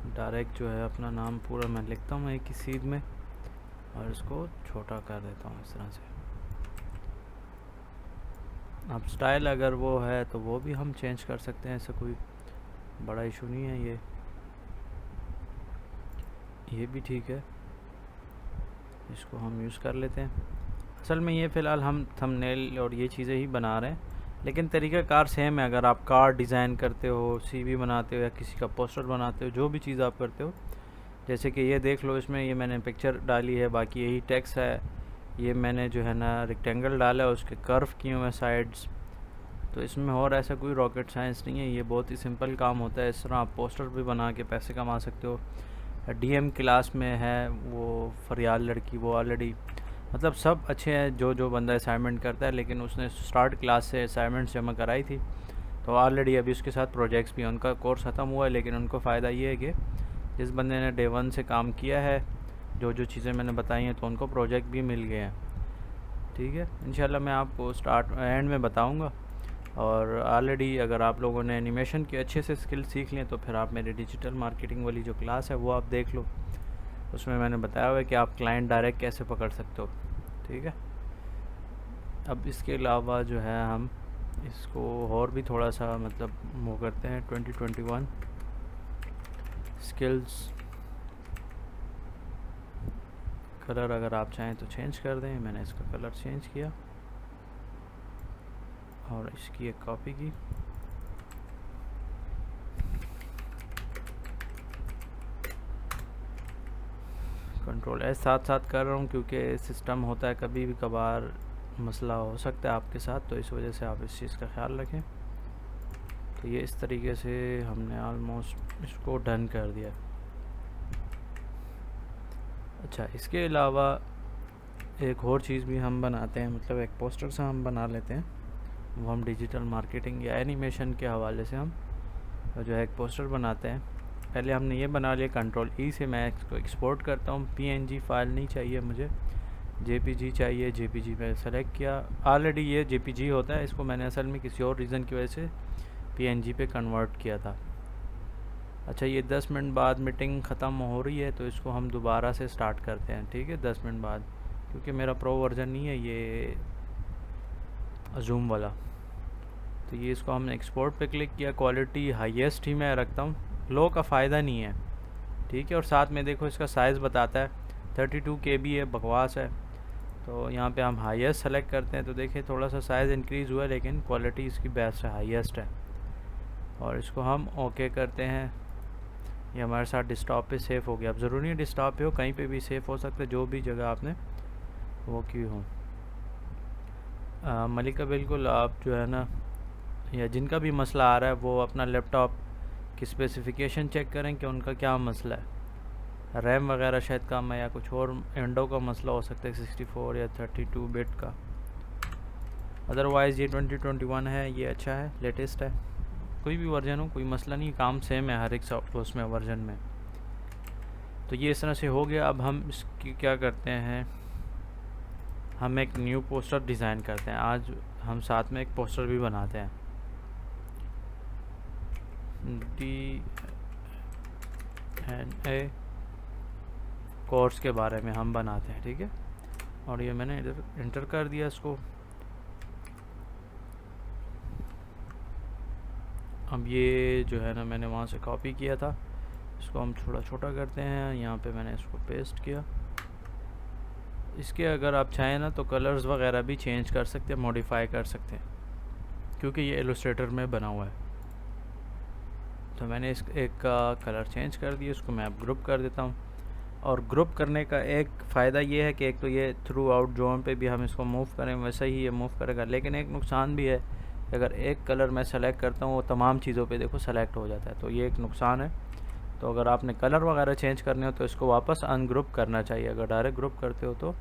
डायरेक्ट जो है अपना नाम पूरा मैं लिखता हूँ एक ही सीध में और इसको छोटा कर देता हूँ इस तरह से। अब स्टाइल अगर वो है तो वो भी हम चेंज कर सकते हैं, ऐसा कोई बड़ा इशू नहीं है। ये भी ठीक है, इसको हम यूज़ कर लेते हैं। असल में ये फ़िलहाल हम थंबनेल और ये चीज़ें ही बना रहे हैं, लेकिन तरीक़ाकार सेम है। अगर आप कार्ड डिज़ाइन करते हो, सीवी बनाते हो या किसी का पोस्टर बनाते हो, जो भी चीज़ आप करते हो, जैसे कि ये देख लो, इसमें ये मैंने पिक्चर डाली है, बाकी यही टेक्स्ट है। ये मैंने जो है ना रेक्टेंगल डाला है, उसके कर्व किए हुए साइड्स। तो इसमें और ऐसा कोई रॉकेट साइंस नहीं है, ये बहुत ही सिंपल काम होता है। इस तरह आप पोस्टर भी बना के पैसे कमा सकते हो। डीएम क्लास में है वो फरियाल लड़की, वो ऑलरेडी मतलब सब अच्छे हैं जो बंदा असाइनमेंट करता है, लेकिन उसने स्टार्ट क्लास से असाइनमेंट्स जमा कराई थी, तो ऑलरेडी अभी उसके साथ प्रोजेक्ट्स भी, उनका कोर्स ख़त्म हुआ है। लेकिन उनको फ़ायदा ये है कि जिस बंदे ने डे 1 से काम किया है, जो चीज़ें मैंने बताई हैं, तो उनको प्रोजेक्ट भी मिल गए हैं, ठीक है। इंशाल्लाह मैं आपको एंड में बताऊँगा। और ऑलरेडी अगर आप लोगों ने एनिमेशन की अच्छे से स्किल सीख लें तो फिर आप मेरी डिजिटल मार्केटिंग वाली जो क्लास है वो आप देख लो, उसमें मैंने बताया हुआ है कि आप क्लाइंट डायरेक्ट कैसे पकड़ सकते हो, ठीक है। अब इसके अलावा जो है हम इसको और भी थोड़ा सा मतलब मूव करते हैं। 2021 स्किल्स कलर अगर आप चाहें तो चेंज कर दें, मैंने इसका कलर चेंज किया और इसकी एक कॉपी की। कंट्रोल एस साथ साथ कर रहा हूँ क्योंकि सिस्टम होता है, कभी भी कभार मसला हो सकता है आपके साथ, तो इस वजह से आप इस चीज़ का ख्याल रखें। तो ये इस तरीके से हमने ऑलमोस्ट इसको डन कर दिया। अच्छा, इसके अलावा एक और चीज़ भी हम बनाते हैं, मतलब एक पोस्टर सा हम बना लेते हैं, वो हम डिजिटल मार्केटिंग या एनिमेशन के हवाले से हम जो है एक पोस्टर बनाते हैं। पहले हमने ये बना लिया, कंट्रोल ई से मैं इसको एक्सपोर्ट करता हूँ। पीएनजी फाइल नहीं चाहिए मुझे, जेपीजी चाहिए। जेपीजी में सेलेक्ट किया, ऑलरेडी ये जेपीजी होता है, इसको मैंने असल में किसी और रीज़न की वजह से पीएनजी पे कन्वर्ट किया था। अच्छा, ये 10 मिनट बाद मीटिंग ख़त्म हो रही है, तो इसको हम दोबारा से स्टार्ट करते हैं, ठीक है, 10 मिनट बाद, क्योंकि मेरा प्रो वर्जन नहीं है ये जूम वाला। तो ये इसको हमने एक्सपोर्ट पे क्लिक किया, क्वालिटी हाईएस्ट ही मैं रखता हूँ, लो का फ़ायदा नहीं है, ठीक है। और साथ में देखो इसका साइज़ बताता है 32 KB है, बकवास है। तो यहाँ पे हम हाईएस्ट सेलेक्ट करते हैं, तो देखिए थोड़ा सा साइज़ इंक्रीज़ हुआ है, लेकिन क्वालिटी इसकी बेस्ट है, हाईएस्ट है। और इसको हम ओके करते हैं, ये हमारे साथ डेस्कटॉप पे सेव हो गया। अब ज़रूरी नहीं डेस्कटॉप पे हो, कहीं पे भी सेव हो सकता है, जो भी जगह आपने वो की हो। मलिका, बिल्कुल आप जो है ना, या जिनका भी मसला आ रहा है वो अपना लैपटॉप की स्पेसिफ़िकेशन चेक करें कि उनका क्या मसला है। रैम वगैरह शायद कम है या कुछ और विंडो का मसला हो सकता है, 64 या 32 बिट का। अदरवाइज़ ये 2021 है, ये अच्छा है, लेटेस्ट है। कोई भी वर्जन हो, कोई मसला नहीं, काम सेम है हर एक उसमें वर्जन में। तो ये इस तरह से हो गया। अब हम इसकी क्या करते हैं, हम एक न्यू पोस्टर डिज़ाइन करते हैं। आज हम साथ में एक पोस्टर भी बनाते हैं, DNA कोर्स के बारे में हम बनाते हैं, ठीक है। और ये मैंने इधर इंटर कर दिया इसको। अब ये जो है ना मैंने वहाँ से कॉपी किया था, इसको हम थोड़ा छोटा करते हैं, यहाँ पे मैंने इसको पेस्ट किया। इसके अगर आप चाहें ना तो कलर्स वगैरह भी चेंज कर सकते हैं, मॉडिफाई कर सकते हैं, क्योंकि ये इलस्ट्रेटर में बना हुआ है। तो मैंने इस एक का कलर चेंज कर दिया, इसको मैं अब ग्रुप कर देता हूँ। और ग्रुप करने का एक फ़ायदा ये है कि एक तो ये थ्रू आउट जोन पे भी हम इसको मूव करें वैसे ही ये मूव करेगा, लेकिन एक नुकसान भी है, अगर एक कलर मैं सेलेक्ट करता हूँ वो तमाम चीज़ों पे देखो सेलेक्ट हो जाता है, तो ये एक नुकसान है। तो अगर आपने कलर वगैरह चेंज करने हो तो इसको वापस अनग्रुप करना चाहिए, अगर डायरेक्ट ग्रुप करते हो तो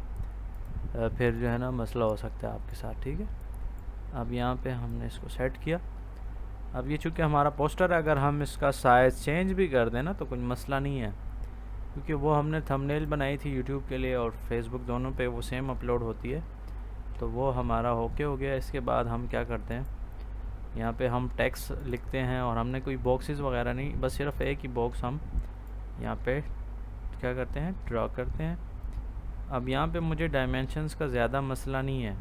फिर जो है ना मसला हो सकता है आपके साथ, ठीक है। अब यहाँ पे हमने इसको सेट किया। अब ये चूँकि हमारा पोस्टर है, अगर हम इसका साइज़ चेंज भी कर दें ना तो कोई मसला नहीं है, क्योंकि वो हमने थंबनेल बनाई थी यूट्यूब के लिए और फेसबुक, दोनों पे वो सेम अपलोड होती है, तो वो हमारा होके हो गया। इसके बाद हम क्या करते हैं, यहाँ पे हम टेक्स्ट लिखते हैं और हमने कोई बॉक्सेस वगैरह नहीं, बस सिर्फ एक ही बॉक्स हम यहाँ पे क्या करते हैं, ड्रा करते हैं। अब यहाँ पे मुझे डायमेंशंस का ज़्यादा मसला नहीं है,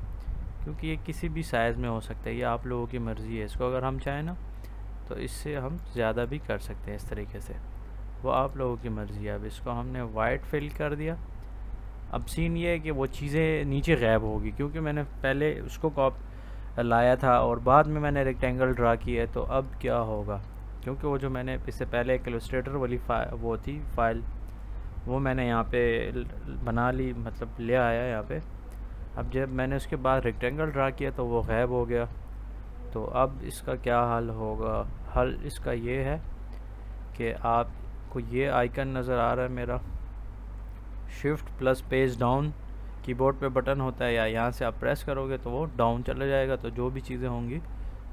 क्योंकि ये किसी भी साइज़ में हो सकता है, ये आप लोगों की मर्ज़ी है। इसको अगर हम चाहें ना तो इससे हम ज़्यादा भी कर सकते हैं इस तरीके से, वो आप लोगों की मर्ज़ी है। अब इसको हमने वाइट फिल कर दिया। अब सीन ये है कि वो चीज़ें नीचे गायब होगी, क्योंकि मैंने पहले उसको लाया था और बाद में मैंने रेक्टेंगल ड्रा किया है, तो अब क्या होगा, क्योंकि वो जो मैंने इससे पहले एक इलस्ट्रेटर वाली वो थी फाइल, वो मैंने यहाँ पे बना ली, मतलब ले आया यहाँ पे। अब जब मैंने उसके बाद रेक्टेंगल ड्रा किया तो वो गायब हो गया। तो अब इसका क्या हल होगा, हल इसका ये है कि आपको ये आइकन नज़र आ रहा है मेरा, shift plus page down keyboard पे बटन होता है, या यहाँ से आप प्रेस करोगे तो वो डाउन चला जाएगा, तो जो भी चीज़ें होंगी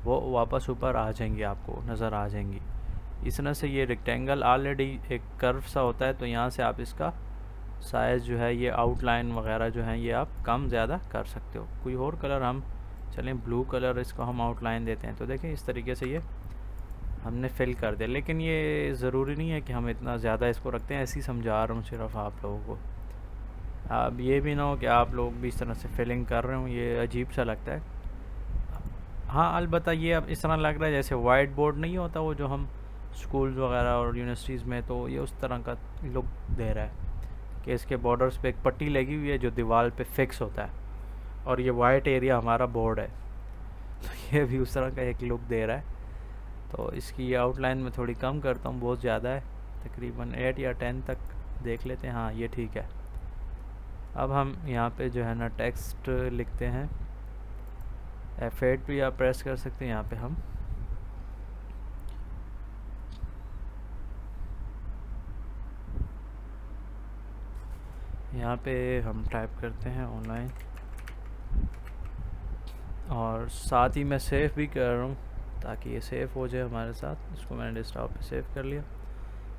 वो वापस ऊपर आ जाएंगी, आपको नज़र आ जाएंगी। इस तरह से ये रेक्टेंगल ऑलरेडी एक कर्व सा होता है, तो यहाँ से आप इसका साइज़ जो है, ये आउटलाइन वगैरह जो है ये आप कम ज़्यादा कर सकते हो। कोई और कलर हम चलें, ब्लू कलर इसको हम आउटलाइन देते हैं, तो देखें इस तरीके से ये हमने फिल कर दिया। लेकिन ये ज़रूरी नहीं है कि हम इतना ज़्यादा इसको रखते हैं, ऐसे ही समझा रहा हूँ सिर्फ आप लोगों को। अब ये भी ना हो कि आप लोग भी इस तरह से फिलिंग कर रहे हो, ये अजीब सा लगता है। हाँ अलबत्ता ये अब इस तरह लग रहा है जैसे वाइट बोर्ड नहीं होता वो जो हम स्कूल्स वगैरह और यूनिवर्सिटीज़ में, तो ये उस तरह का लुक दे रहा है कि इसके बॉर्डर्स पे एक पट्टी लगी हुई है जो दीवार पे फिक्स होता है, और ये वाइट एरिया हमारा बोर्ड है, तो ये भी उस तरह का एक लुक दे रहा है। तो इसकी आउटलाइन में थोड़ी कम करता हूँ, बहुत ज़्यादा है, तकरीबन 8 या 10 तक देख लेते हैं। हाँ ये ठीक है। अब हम यहाँ पे जो है ना टेक्स्ट लिखते हैं, F8 भी आप प्रेस कर सकते हैं। यहाँ पे हम टाइप करते हैं ऑनलाइन, और साथ ही मैं सेव भी कर रहा हूँ ताकि ये सेव हो जाए हमारे साथ। इसको मैंने डेस्कटॉप पे सेव कर लिया।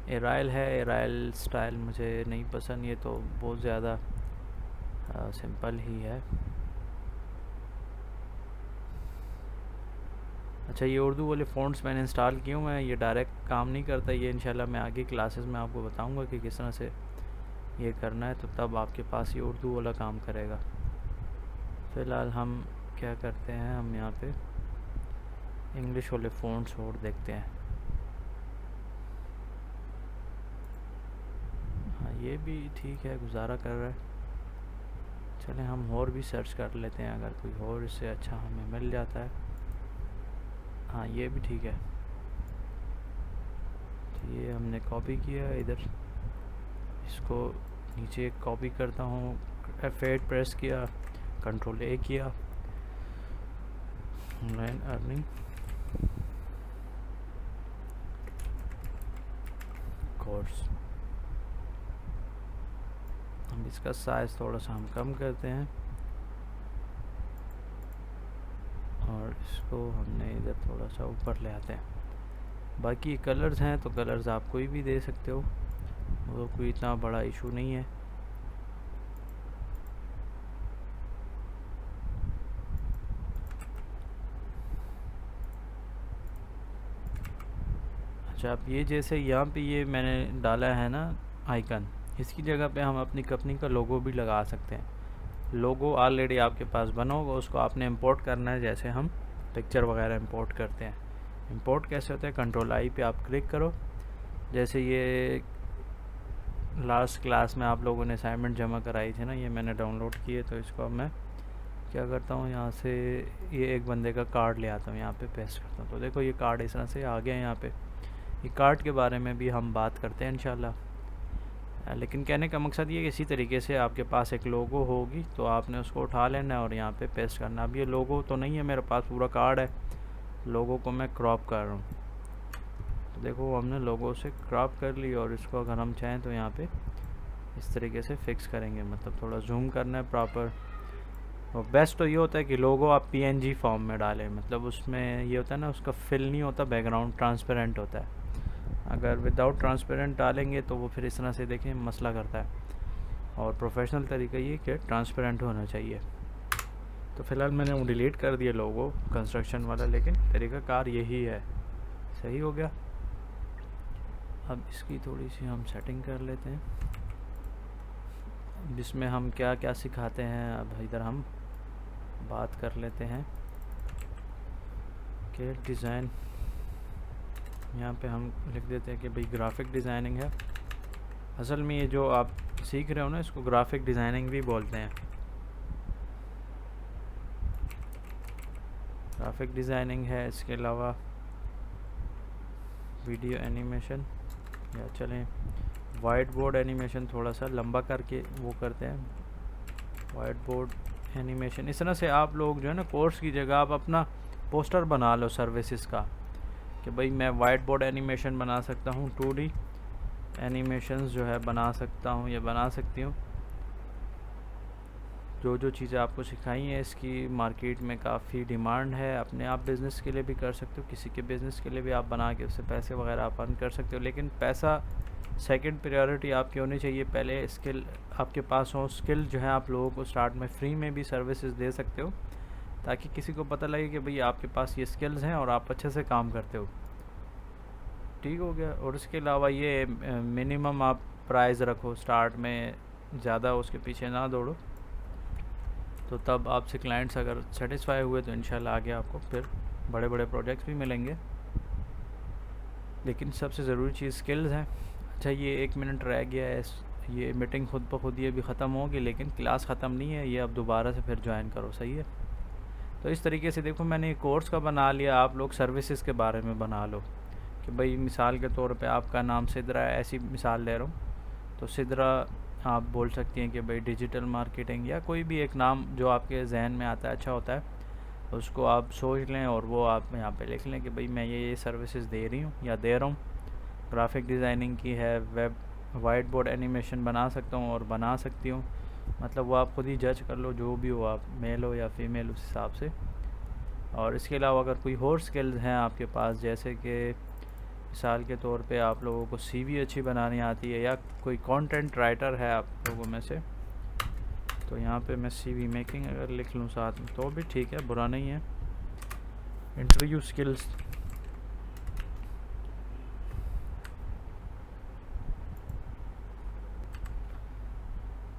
एराइल है, एराइल स्टाइल मुझे नहीं पसंद, ये तो बहुत ज़्यादा सिंपल ही है। अच्छा ये उर्दू वाले फ़ॉन्ट्स मैंने इंस्टॉल किए हुए हैं, ये डायरेक्ट काम नहीं करता, ये इंशाल्लाह मैं आगे क्लासेस में आपको बताऊंगा कि किस तरह से ये करना है, तो तब आपके पास ये उर्दू वाला काम करेगा। फ़िलहाल हम क्या करते हैं, हम यहाँ पे इंग्लिश वाले फ़ॉन्ट्स और देखते हैं। हाँ ये भी ठीक है, गुजारा कर रहा है। चलें हम और भी सर्च कर लेते हैं, अगर कोई और इससे अच्छा हमें मिल जाता है। हाँ ये भी ठीक है। तो ये हमने कॉपी किया इधर, इसको नीचे कॉपी करता हूँ, F8 प्रेस किया, कंट्रोल A किया, ऑनलाइन अर्निंग कोर्स। हम इसका साइज़ थोड़ा सा हम कम करते हैं, और इसको हमने इधर थोड़ा सा ऊपर ले आते हैं। बाकी कलर्स हैं तो कलर्स आप कोई भी दे सकते हो, वो कोई इतना बड़ा इशू नहीं है। अच्छा अब ये जैसे यहाँ पे ये मैंने डाला है ना आइकन, इसकी जगह पे हम अपनी कंपनी का लोगो भी लगा सकते हैं। लोगो ऑलरेडी आपके पास बना होगा, उसको आपने इंपोर्ट करना है, जैसे हम पिक्चर वगैरह इंपोर्ट करते हैं। इंपोर्ट कैसे होता है, कंट्रोल आई पे आप क्लिक करो। जैसे ये लास्ट क्लास में आप लोगों ने असाइनमेंट जमा कराई थी ना, ये मैंने डाउनलोड किए, तो इसको अब मैं क्या करता हूँ, यहाँ से ये एक बंदे का कार्ड ले आता हूँ, यहाँ पे पेस्ट करता हूँ, तो देखो ये कार्ड इस तरह से आ गया है यहाँ पे। ये कार्ड के बारे में भी हम बात करते हैं इंशाल्लाह। लेकिन कहने का मकसद ये कि इसी तरीके से आपके पास एक लोगो होगी तो आपने उसको उठा लेना है और यहाँ पे पेस्ट करना। अब ये लोगो तो नहीं है मेरे पास, पूरा कार्ड है, लोगो को मैं क्रॉप कर रहा हूँ। तो देखो हमने लोगो से क्रॉप कर ली और इसको अगर हम चाहें तो यहाँ पे इस तरीके से फिक्स करेंगे, मतलब थोड़ा जूम करना है प्रॉपर। और बेस्ट तो ये होता है कि लोगो आप PNG फॉर्म में डालें, मतलब उसमें ये होता है ना, उसका फिल नहीं होता, बैकग्राउंड ट्रांसपेरेंट होता है। अगर विदाउट ट्रांसपेरेंट डालेंगे तो वो फिर इस तरह से देखें मसला करता है। और प्रोफेशनल तरीका ये कि ट्रांसपेरेंट होना चाहिए। तो फ़िलहाल मैंने वो डिलीट कर दिया लोगो कंस्ट्रक्शन वाला, लेकिन तरीक़ाकार यही है। सही हो गया। अब इसकी थोड़ी सी हम सेटिंग कर लेते हैं। अब इसमें हम क्या क्या सिखाते हैं, अब इधर हम बात कर लेते हैं कि डिज़ाइन, यहाँ पे हम लिख देते हैं कि भाई ग्राफिक डिज़ाइनिंग है। असल में ये जो आप सीख रहे हो ना, इसको ग्राफिक डिज़ाइनिंग भी बोलते हैं। ग्राफिक डिज़ाइनिंग है, इसके अलावा वीडियो एनिमेशन, या चलें वाइट बोर्ड एनिमेशन, थोड़ा सा लंबा करके वो करते हैं वाइट बोर्ड एनिमेशन। इस तरह से आप लोग जो है ना, कोर्स की जगह आप अपना पोस्टर बना लो सर्विसेज का, कि भाई मैं वाइट बोर्ड एनिमेशन बना सकता हूँ, 2D एनिमेशंस जो है बना सकता हूँ या बना सकती हूँ। जो जो चीज़ें आपको सिखाई हैं इसकी मार्केट में काफ़ी डिमांड है। अपने आप बिज़नेस के लिए भी कर सकते हो, किसी के बिज़नेस के लिए भी आप बना के उससे पैसे वगैरह आप अर्न कर सकते हो। लेकिन पैसा सेकंड प्रायोरिटी आपकी होनी चाहिए, पहले स्किल आपके पास हो। स्किल जो है आप लोगों को स्टार्ट में फ्री में भी सर्विसेज दे सकते हो, ताकि किसी को पता लगे कि भाई आपके पास ये स्किल्स हैं और आप अच्छे से काम करते हो। ठीक हो गया। और इसके अलावा ये मिनिमम आप प्राइस रखो स्टार्ट में, ज़्यादा उसके पीछे ना दौड़ो, तो तब आपसे क्लाइंट्स अगर सेटिस्फाई हुए तो इंशाल्लाह आगे आपको फिर बड़े बड़े प्रोजेक्ट्स भी मिलेंगे। लेकिन सबसे ज़रूरी चीज़ स्किल्स हैं। अच्छा, ये 1 मिनट रह गया है, ये मीटिंग खुद ब खुद ये भी ख़त्म होगी, लेकिन क्लास ख़त्म नहीं है, ये अब दोबारा से फिर ज्वाइन करो। सही है। तो इस तरीके से देखो मैंने कोर्स का बना लिया, आप लोग सर्विसेज के बारे में बना लो कि भाई मिसाल के तौर पे आपका नाम सिद्रा है, ऐसी मिसाल ले रहा हूँ, तो सिद्रा आप बोल सकती हैं कि भाई डिजिटल मार्केटिंग, या कोई भी एक नाम जो आपके जहन में आता है अच्छा होता है, उसको आप सोच लें और वो आप यहाँ पे लिख लें कि भाई मैं ये सर्विसेज दे रही हूँ या दे रहा हूँ। ग्राफिक डिज़ाइनिंग की है, वेब वाइट बोर्ड एनिमेशन बना सकता हूँ और बना सकती हूँ, मतलब वो आप खुद ही जज कर लो, जो भी हो आप, मेल हो या फीमेल, उस हिसाब से। और इसके अलावा अगर कोई और स्किल्स हैं आपके पास, जैसे कि मिसाल के तौर पे आप लोगों को CV अच्छी बनानी आती है, या कोई कंटेंट राइटर है आप लोगों में से, तो यहाँ पे मैं CV मेकिंग अगर लिख लूँ साथ में तो भी ठीक है, बुरा नहीं है। इंटरव्यू स्किल्स,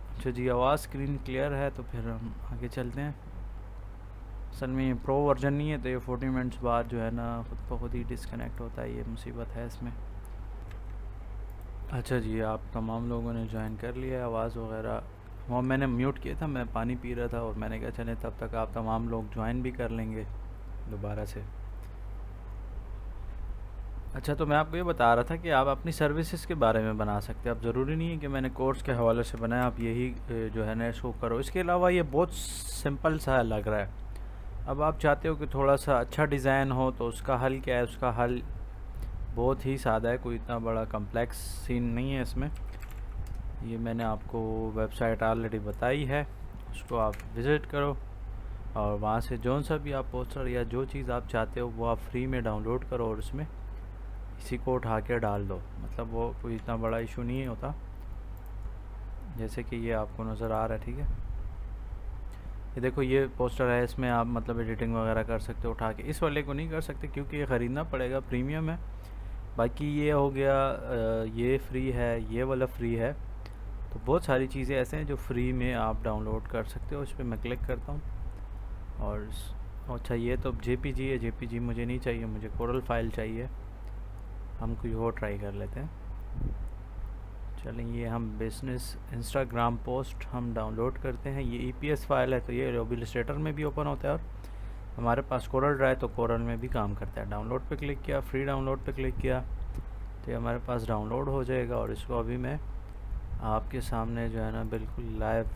अच्छा जी, आवाज़ स्क्रीन क्लियर है, तो फिर हम आगे चलते हैं। असल में प्रो वर्जन नहीं है, तो ये 40 मिनट्स बाद जो है ना खुद ब खुद ही डिस्कनेक्ट होता है, ये मुसीबत है इसमें। अच्छा जी, आप तमाम लोगों ने ज्वाइन कर लिया, आवाज़ वगैरह वो मैंने म्यूट किया था, मैं पानी पी रहा था, और मैंने कहा चले तब तक आप तमाम लोग ज्वाइन भी कर लेंगे दोबारा से। अच्छा, तो मैं आपको ये बता रहा था कि आप अपनी सर्विसेज के बारे में बना सकते हैं। अब ज़रूरी नहीं है कि मैंने कोर्स के हवाले से बनाया, आप यही जो है ना इसको करो। इसके अलावा ये बहुत सिंपल सा लग रहा है। अब आप चाहते हो कि थोड़ा सा अच्छा डिज़ाइन हो, तो उसका हल क्या है? उसका हल बहुत ही सादा है, कोई इतना बड़ा कम्प्लेक्स सीन नहीं है इसमें। ये मैंने आपको वेबसाइट ऑलरेडी बताई है, उसको आप विज़िट करो और वहाँ से जो सा भी आप पोस्टर या जो चीज़ आप चाहते हो वो आप फ्री में डाउनलोड करो और उसमें इसी को उठा के डाल दो। मतलब वो कोई इतना बड़ा इशू नहीं होता, जैसे कि ये आपको नज़र आ रहा है। ठीक है, ये देखो ये पोस्टर है, इसमें आप मतलब एडिटिंग वगैरह कर सकते हो उठा के। इस वाले को नहीं कर सकते क्योंकि ये ख़रीदना पड़ेगा, प्रीमियम है। बाकी ये हो गया, ये फ्री है, ये वाला फ्री है। तो बहुत सारी चीज़ें ऐसे हैं जो फ्री में आप डाउनलोड कर सकते हो। इस पर मैं क्लिक करता हूँ और अच्छा, ये तो JPG है, JPG मुझे नहीं चाहिए, मुझे कोरल फाइल चाहिए। हम कोई और ट्राई कर लेते हैं। चलें, ये हम बिजनेस इंस्टाग्राम पोस्ट हम डाउनलोड करते हैं। ये EPS फाइल है, तो ये इलस्ट्रेटर में भी ओपन होता है, और हमारे पास कोरल ड्राइव तो कोरल में भी काम करता है। डाउनलोड पे क्लिक किया, फ्री डाउनलोड पे क्लिक किया, तो ये हमारे पास डाउनलोड हो जाएगा और इसको अभी मैं आपके सामने जो है ना बिल्कुल लाइव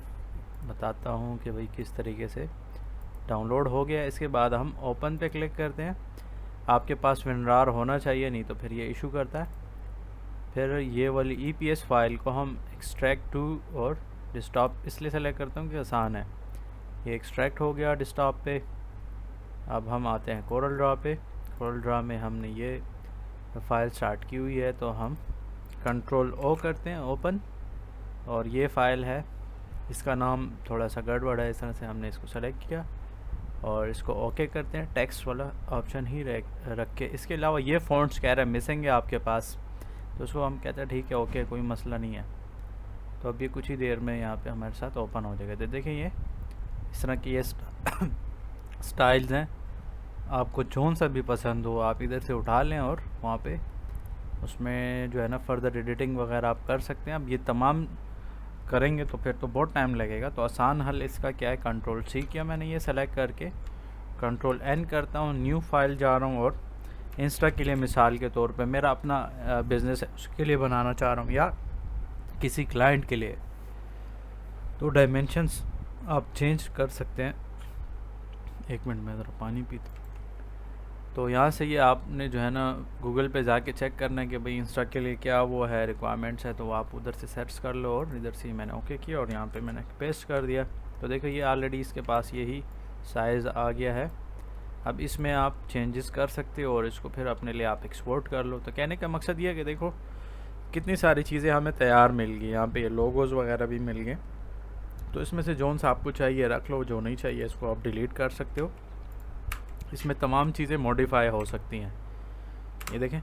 बताता हूँ कि भाई किस तरीके से डाउनलोड हो गया। इसके बाद हम ओपन पे क्लिक करते हैं। आपके पास WinRAR होना चाहिए, नहीं तो फिर ये इशू करता है। फिर ये वाली EPS फाइल को हम एक्सट्रैक्ट टू और डेस्कटॉप इसलिए सेलेक्ट करता हूँ कि आसान है। ये एक्सट्रैक्ट हो गया डेस्कटॉप पे। अब हम आते हैं कोरल ड्रा पे। कोरल ड्रा में हमने ये फाइल स्टार्ट की हुई है, तो हम Ctrl+O करते हैं ओपन, और ये फ़ाइल है, इसका नाम थोड़ा सा गड़बड़ है, इस तरह से हमने इसको सेलेक्ट किया और इसको ओके करते हैं। टेक्स्ट वाला ऑप्शन ही रख के। इसके अलावा ये फ़ॉन्ट्स कह रहे हैं मिसिंग है आपके पास, तो उसको हम कहते हैं ठीक है ओके, कोई मसला नहीं है। तो अब ये कुछ ही देर में यहाँ पे हमारे साथ ओपन हो जाएगा। तो देखिए ये इस तरह की ये स्टाइल्स हैं, आपको जोन सा भी पसंद हो आप इधर से उठा लें और वहाँ पे उसमें जो है ना फर्दर एडिटिंग वगैरह आप कर सकते हैं। अब ये तमाम करेंगे तो फिर तो बहुत टाइम लगेगा, तो आसान हल इसका क्या है, Ctrl+C किया मैंने ये सेलेक्ट करके, Ctrl+N करता हूँ, न्यू फाइल जा रहा हूँ और इंस्टा के लिए मिसाल के तौर पे मेरा अपना बिज़नेस है उसके लिए बनाना चाह रहा हूँ या किसी क्लाइंट के लिए, तो डायमेंशंस आप चेंज कर सकते हैं। एक मिनट में ज़रा पानी पीता। तो यहाँ से ये आपने जो है ना गूगल पे जाके चेक करना है कि भाई इंस्टा के लिए क्या वो है रिक्वायरमेंट्स है, तो आप उधर से सर्च कर लो और इधर से मैंने ओके किया और यहाँ पे मैंने पेस्ट कर दिया। तो देखो ये ऑलरेडी इसके पास यही साइज़ आ गया है। अब इसमें आप चेंजेस कर सकते हो और इसको फिर अपने लिए आप एक्सपोर्ट कर लो। तो कहने का मकसद ये है कि देखो कितनी सारी चीज़ें हमें तैयार मिल गई, यहाँ पे ये लोगोज़ वगैरह भी मिल गए। तो इसमें से जोन सा आपको चाहिए रख लो, जो नहीं चाहिए इसको आप डिलीट कर सकते हो। इसमें तमाम चीज़ें मॉडिफाई हो सकती हैं, ये देखें।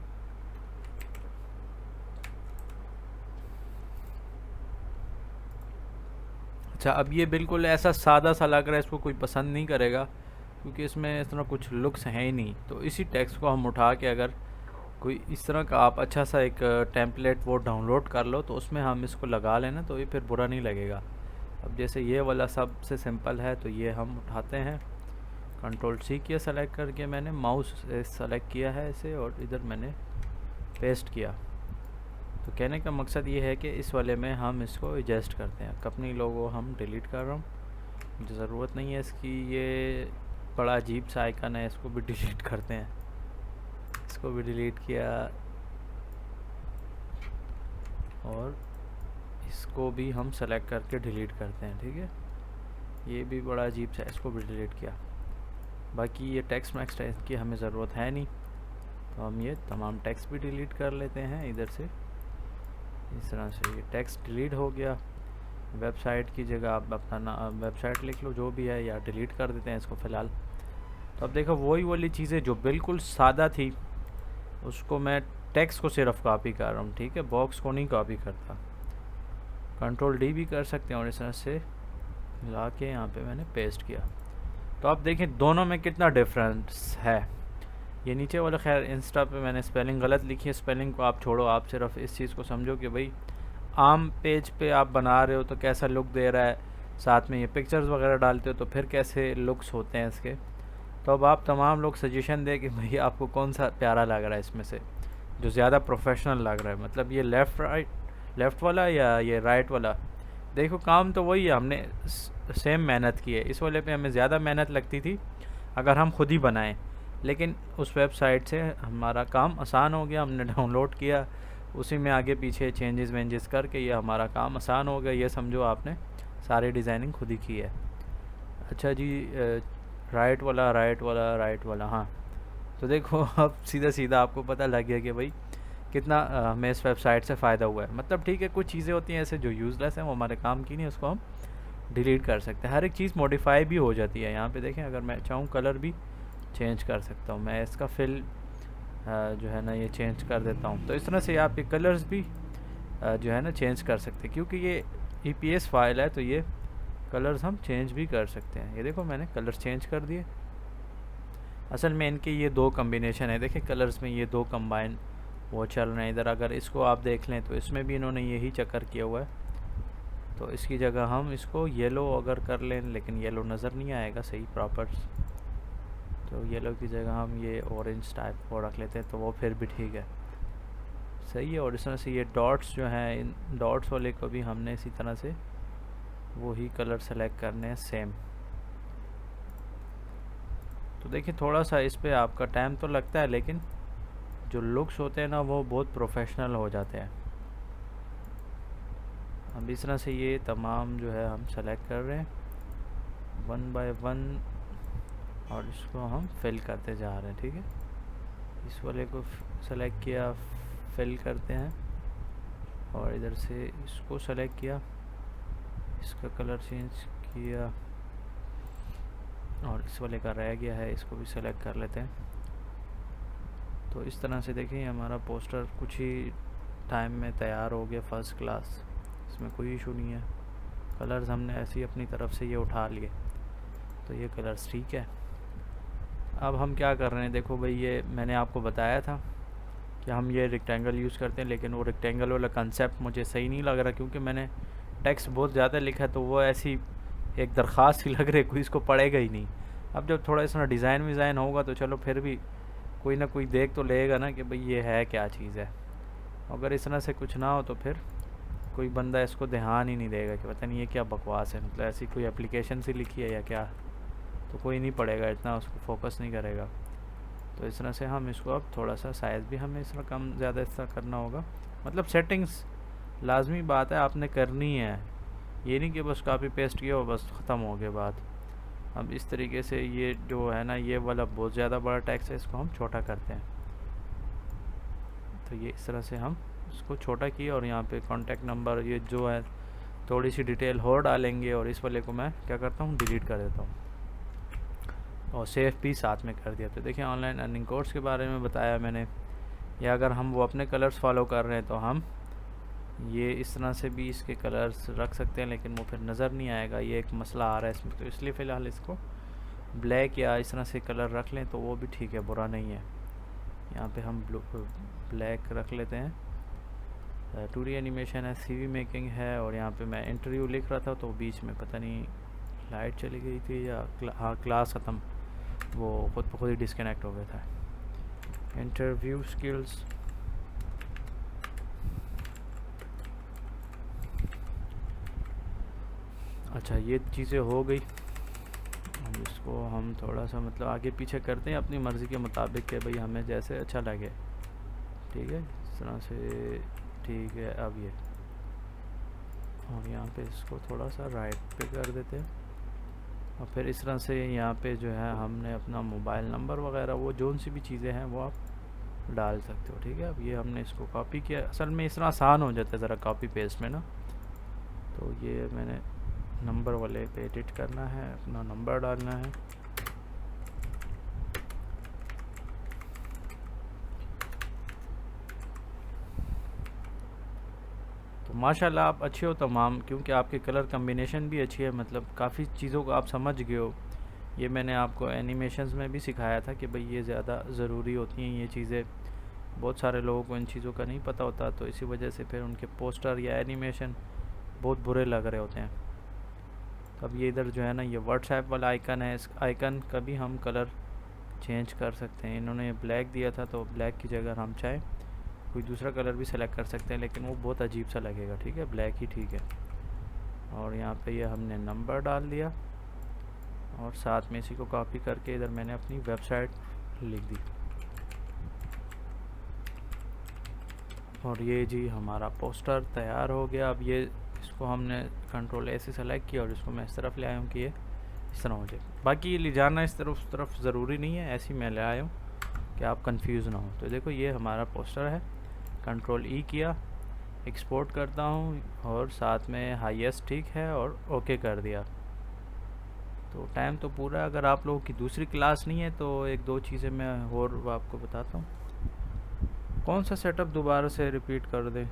अच्छा, अब ये बिल्कुल ऐसा सादा सा लग रहा है, इसको कोई पसंद नहीं करेगा क्योंकि इसमें इस तरह कुछ लुक्स हैं ही नहीं। तो इसी टेक्स्ट को हम उठा के अगर कोई इस तरह का आप अच्छा सा एक टेम्पलेट वो डाउनलोड कर लो, तो उसमें हम इसको लगा लेना, तो ये फिर बुरा नहीं लगेगा। अब जैसे ये वाला सबसे सिंपल है, तो ये हम उठाते हैं, Ctrl+C किया सेलेक्ट करके, मैंने माउस से सेलेक्ट किया है इसे और इधर मैंने पेस्ट किया। तो कहने का मकसद ये है कि इस वाले में हम इसको एडजस्ट करते हैं। कंपनी लोगो हम डिलीट कर रहा हूँ, मुझे ज़रूरत नहीं है इसकी, ये बड़ा अजीब सा आइकन है, इसको भी डिलीट करते हैं। इसको भी डिलीट किया और इसको भी हम सेलेक्ट करके डिलीट करते हैं, ठीक है। ये भी बड़ा अजीब सा, इसको भी डिलीट किया। बाकी ये टेक्स्ट मैक्स की हमें ज़रूरत है नहीं, तो हम ये तमाम टेक्स्ट भी डिलीट कर लेते हैं इधर से। इस तरह से ये टेक्स्ट डिलीट हो गया। वेबसाइट की जगह आप अपना वेबसाइट लिख लो जो भी है, या डिलीट कर देते हैं इसको फ़िलहाल। तो अब देखो वही वाली चीज़ें जो बिल्कुल सादा थी उसको मैं टेक्स्ट को सिर्फ कॉपी कर रहा हूँ, ठीक है, बॉक्स को नहीं कॉपी करता। Ctrl+D भी कर सकते हैं और इस तरह से ला के यहाँ पे मैंने पेस्ट किया। तो आप देखें दोनों में कितना डिफरेंस है। ये नीचे वाला खैर इंस्टा पे मैंने स्पेलिंग गलत लिखी है, स्पेलिंग को आप छोड़ो, आप सिर्फ इस चीज़ को समझो कि भाई आम पेज पे आप बना रहे हो तो कैसा लुक दे रहा है, साथ में ये पिक्चर्स वगैरह डालते हो तो फिर कैसे लुक्स होते हैं इसके। तो अब आप तमाम लोग सजेशन दें कि भाई आपको कौन सा प्यारा लग रहा है इसमें से, जो ज़्यादा प्रोफेशनल लग रहा है, मतलब ये लेफ़्ट वाला या ये राइट वाला। देखो काम तो वही है, हमने सेम मेहनत की है। इस वाले पे हमें ज़्यादा मेहनत लगती थी अगर हम खुद ही बनाएं, लेकिन उस वेबसाइट से हमारा काम आसान हो गया। हमने डाउनलोड किया, उसी में आगे पीछे चेंजेस वेंजेस करके ये हमारा काम आसान हो गया। ये समझो आपने सारी डिज़ाइनिंग खुद ही की है। अच्छा जी, राइट वाला, हाँ। तो देखो अब सीधा आपको पता लग गया कि भाई कितना हमें इस वेबसाइट से फ़ायदा हुआ है। मतलब ठीक है, कुछ चीज़ें होती हैं ऐसे जो यूज़लेस हैं, वो हमारे काम की नहीं, उसको हम डिलीट कर सकते हैं। हर एक चीज़ मॉडिफाई भी हो जाती है। यहाँ पे देखें, अगर मैं चाहूँ कलर भी चेंज कर सकता हूँ, मैं इसका फिल जो है ना ये चेंज कर देता हूँ। तो इस तरह से आप ये कलर्स भी जो है ना चेंज कर सकते हैं, क्योंकि ये EPS फाइल है तो ये कलर्स हम चेंज भी कर सकते हैं। ये देखो मैंने कलर्स चेंज कर दिए। असल में इनके ये दो कम्बिनेशन है, देखिए कलर्स में ये दो कंबाइन वो चल रहे हैं। इधर अगर इसको आप देख लें तो इसमें भी इन्होंने यही चक्कर किया हुआ है। तो इसकी जगह हम इसको येलो अगर कर लें, लेकिन येलो नज़र नहीं आएगा सही प्रॉपर, तो येलो की जगह हम ये ऑरेंज टाइप को रख लेते हैं, तो वो फिर भी ठीक है। सही है। और इस तरह से ये डॉट्स जो हैं, इन डॉट्स वाले को भी हमने इसी तरह से वही कलर सेलेक्ट करने हैं सेम। तो देखिए थोड़ा सा इस पे आपका टाइम तो लगता है, लेकिन जो लुक्स होते हैं ना वो बहुत प्रोफेशनल हो जाते हैं। अब इस तरह से ये तमाम जो है हम सेलेक्ट कर रहे हैं 1 बाय 1 और इसको हम फिल करते जा रहे हैं। ठीक है, इस वाले को सेलेक्ट किया, फिल करते हैं, और इधर से इसको सेलेक्ट किया, इसका कलर चेंज किया, और इस वाले का रह गया है, इसको भी सेलेक्ट कर लेते हैं। तो इस तरह से देखिए हमारा पोस्टर कुछ ही टाइम में तैयार हो गया, फर्स्ट क्लास, इसमें कोई इशू नहीं है। कलर्स हमने ऐसे ही अपनी तरफ से ये उठा लिए, तो ये कलर्स ठीक है। अब हम क्या कर रहे हैं, देखो भाई ये मैंने आपको बताया था कि हम ये रेक्टेंगल यूज़ करते हैं, लेकिन वो रेक्टेंगल वाला कंसेप्ट मुझे सही नहीं लग रहा, क्योंकि मैंने टेक्स्ट बहुत ज़्यादा लिखा है, तो वो ऐसी एक दरख्वास्त ही लग रही है, कोई इसको पढ़ेगा ही नहीं। अब जब थोड़ा इस तरह डिज़ाइन विज़ाइन होगा तो चलो फिर भी कोई ना कोई देख तो लेगा ना कि भाई ये है क्या चीज़ है। अगर इस तरह से कुछ ना हो तो फिर कोई बंदा इसको ध्यान ही नहीं देगा कि पता नहीं ये क्या बकवास है, मतलब ऐसी कोई एप्लीकेशन सी लिखी है या क्या, तो कोई नहीं पढ़ेगा, इतना उसको फोकस नहीं करेगा। तो इस तरह से हम इसको अब थोड़ा सा साइज़ भी हमें इस तरह कम ज़्यादा इस तरह करना होगा। मतलब सेटिंग्स लाजमी बात है आपने करनी है, ये नहीं कि बस कॉपी पेस्ट किया और बस ख़त्म हो गया बात। अब इस तरीके से ये जो है ना, ये वाला बहुत ज़्यादा बड़ा टेक्स्ट है, इसको हम छोटा करते हैं। तो ये इस तरह से हम इसको छोटा किया, और यहाँ पे कॉन्टैक्ट नंबर ये जो है थोड़ी सी डिटेल और डालेंगे, और इस वाले को मैं क्या करता हूँ डिलीट कर देता हूँ, और सेव भी साथ में कर दिया। तो देखिए ऑनलाइन अर्निंग कोर्स के बारे में बताया मैंने, या अगर हम वो अपने कलर्स फॉलो कर रहे हैं तो हम ये इस तरह से भी इसके कलर्स रख सकते हैं, लेकिन वो फिर नज़र नहीं आएगा, ये एक मसला आ रहा है इसमें। तो इसलिए फ़िलहाल इसको ब्लैक या इस तरह से कलर रख लें तो वो भी ठीक है, बुरा नहीं है। यहाँ पे हम ब्लैक रख लेते हैं। 2D एनिमेशन है, CV मेकिंग है, और यहाँ पे मैं इंटरव्यू लिख रहा था तो बीच में पता नहीं लाइट चली गई थी या हाँ क्लास ख़त्म, वो खुद ब खुद ही डिस्कनेक्ट हो गया था। इंटरव्यू स्किल्स, अच्छा ये चीज़ें हो गई। अब इसको हम थोड़ा सा मतलब आगे पीछे करते हैं अपनी मर्ज़ी के मुताबिक कि भाई हमें जैसे अच्छा लगे। ठीक है, इस तरह से ठीक है। अब ये और यहाँ पे इसको थोड़ा सा राइट पे कर देते हैं, और फिर इस तरह से यहाँ पे जो है हमने अपना मोबाइल नंबर वगैरह वो जोन सी भी चीज़ें हैं वो आप डाल सकते हो। ठीक है, अब ये हमने इसको कॉपी किया, असल में इस तरह आसान हो जाता है ज़रा कॉपी पेस्ट में ना। तो ये मैंने नंबर वाले पे एडिट करना है, अपना नंबर डालना है। तो माशाल्लाह आप अच्छे हो तमाम, क्योंकि आपके कलर कम्बिनेशन भी अच्छी है, मतलब काफ़ी चीज़ों को आप समझ गए हो। ये मैंने आपको एनिमेशंस में भी सिखाया था कि भाई ये ज़्यादा ज़रूरी होती हैं ये चीज़ें, बहुत सारे लोगों को इन चीज़ों का नहीं पता होता, तो इसी वजह से फिर उनके पोस्टर या एनिमेशन बहुत बुरे लग रहे होते हैं। तो अब ये इधर जो है ना ये व्हाट्सएप वाला आइकन है, इस आइकन का भी हम कलर चेंज कर सकते हैं। इन्होंने ब्लैक दिया था तो ब्लैक की जगह हम चाहें कोई दूसरा कलर भी सेलेक्ट कर सकते हैं, लेकिन वो बहुत अजीब सा लगेगा। ठीक है, ब्लैक ही ठीक है। और यहाँ पे ये हमने नंबर डाल दिया, और साथ में इसी को कॉपी करके इधर मैंने अपनी वेबसाइट लिख दी। और ये जी हमारा पोस्टर तैयार हो गया। अब ये इसको हमने कंट्रोल ए से सेलेक्ट किया, और इसको मैं इस तरफ ले आया हूँ कि ये इस तरह हो जाए। बाकी ये ले जाना इस तरफ उस तरफ ज़रूरी नहीं है, ऐसे ही मैं ले आया हूँ कि आप कंफ्यूज ना हो। तो देखो ये हमारा पोस्टर है, कंट्रोल ई किया, एक्सपोर्ट करता हूँ, और साथ में हाईएस्ट ठीक है, और ओके कर दिया। तो टाइम तो पूरा, अगर आप लोगों की दूसरी क्लास नहीं है तो एक दो चीज़ें मैं और आपको बताता हूँ। कौन सा सेटअप दोबारा से रिपीट कर दें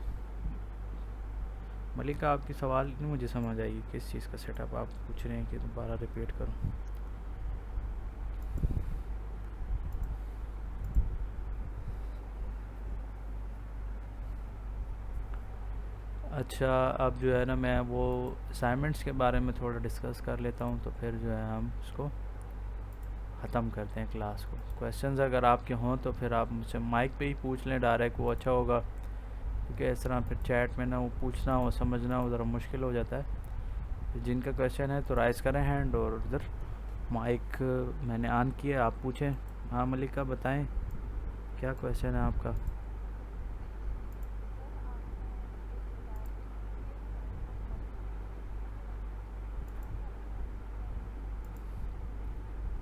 मलिका, आपकी सवाल नहीं मुझे समझ आई, किस चीज़ का सेटअप आप पूछ रहे हैं कि दोबारा रिपीट करूं? अच्छा, अब जो है ना मैं वो असाइनमेंट्स के बारे में थोड़ा डिस्कस कर लेता हूं, तो फिर जो है हम उसको ख़त्म करते हैं क्लास को। क्वेश्चंस अगर आपके हों तो फिर आप मुझसे माइक पे ही पूछ लें डायरेक्ट, वो अच्छा होगा, क्योंकि इस तरह फिर चैट में ना वो पूछना हो समझना हो ज़रा मुश्किल हो जाता है। तो जिनका क्वेश्चन है तो राइज करें हैंड, और इधर माइक मैंने ऑन किया, आप पूछें। हाँ मलिका बताएं क्या क्वेश्चन है आपका।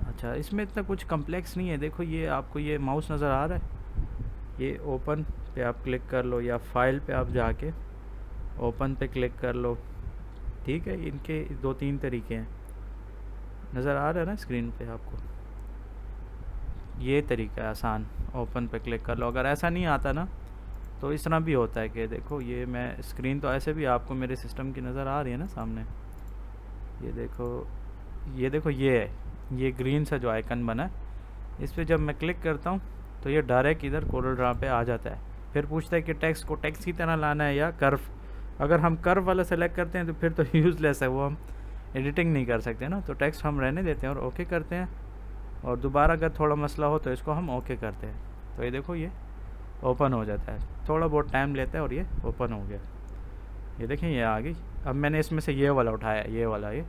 अच्छा, इसमें इतना कुछ कम्प्लेक्स नहीं है। देखो ये आपको ये माउस नज़र आ रहा है, ये ओपन पे आप क्लिक कर लो या फाइल पे आप जाके ओपन पे क्लिक कर लो, ठीक है। इनके 2-3 तरीके हैं, नज़र आ रहा है ना स्क्रीन पे आपको। ये तरीका है आसान, ओपन पे क्लिक कर लो। अगर ऐसा नहीं आता ना तो इस तरह भी होता है कि देखो ये मैं स्क्रीन तो ऐसे भी आपको मेरे सिस्टम की नज़र आ रही है ना सामने। ये देखो, ये देखो, ये है, ये ग्रीन सा जो आइकन बना है, इस पर जब मैं क्लिक करता हूँ तो ये डायरेक्ट इधर कोरल ड्रा पे आ जाता है। फिर पूछता है कि टेक्स्ट को टेक्स्ट की तरह लाना है या कर्व। अगर हम कर्व वाला सेलेक्ट करते हैं तो फिर तो यूज़लेस है, वो हम एडिटिंग नहीं कर सकते ना। तो टेक्स्ट हम रहने देते हैं और ओके करते हैं, और दोबारा अगर थोड़ा मसला हो तो इसको हम ओके करते हैं। तो ये देखो ये ओपन हो जाता है, थोड़ा बहुत टाइम लेता है और ये ओपन हो गया। ये देखें ये आ गई। अब मैंने इसमें से ये वाला उठाया, ये वाला, ये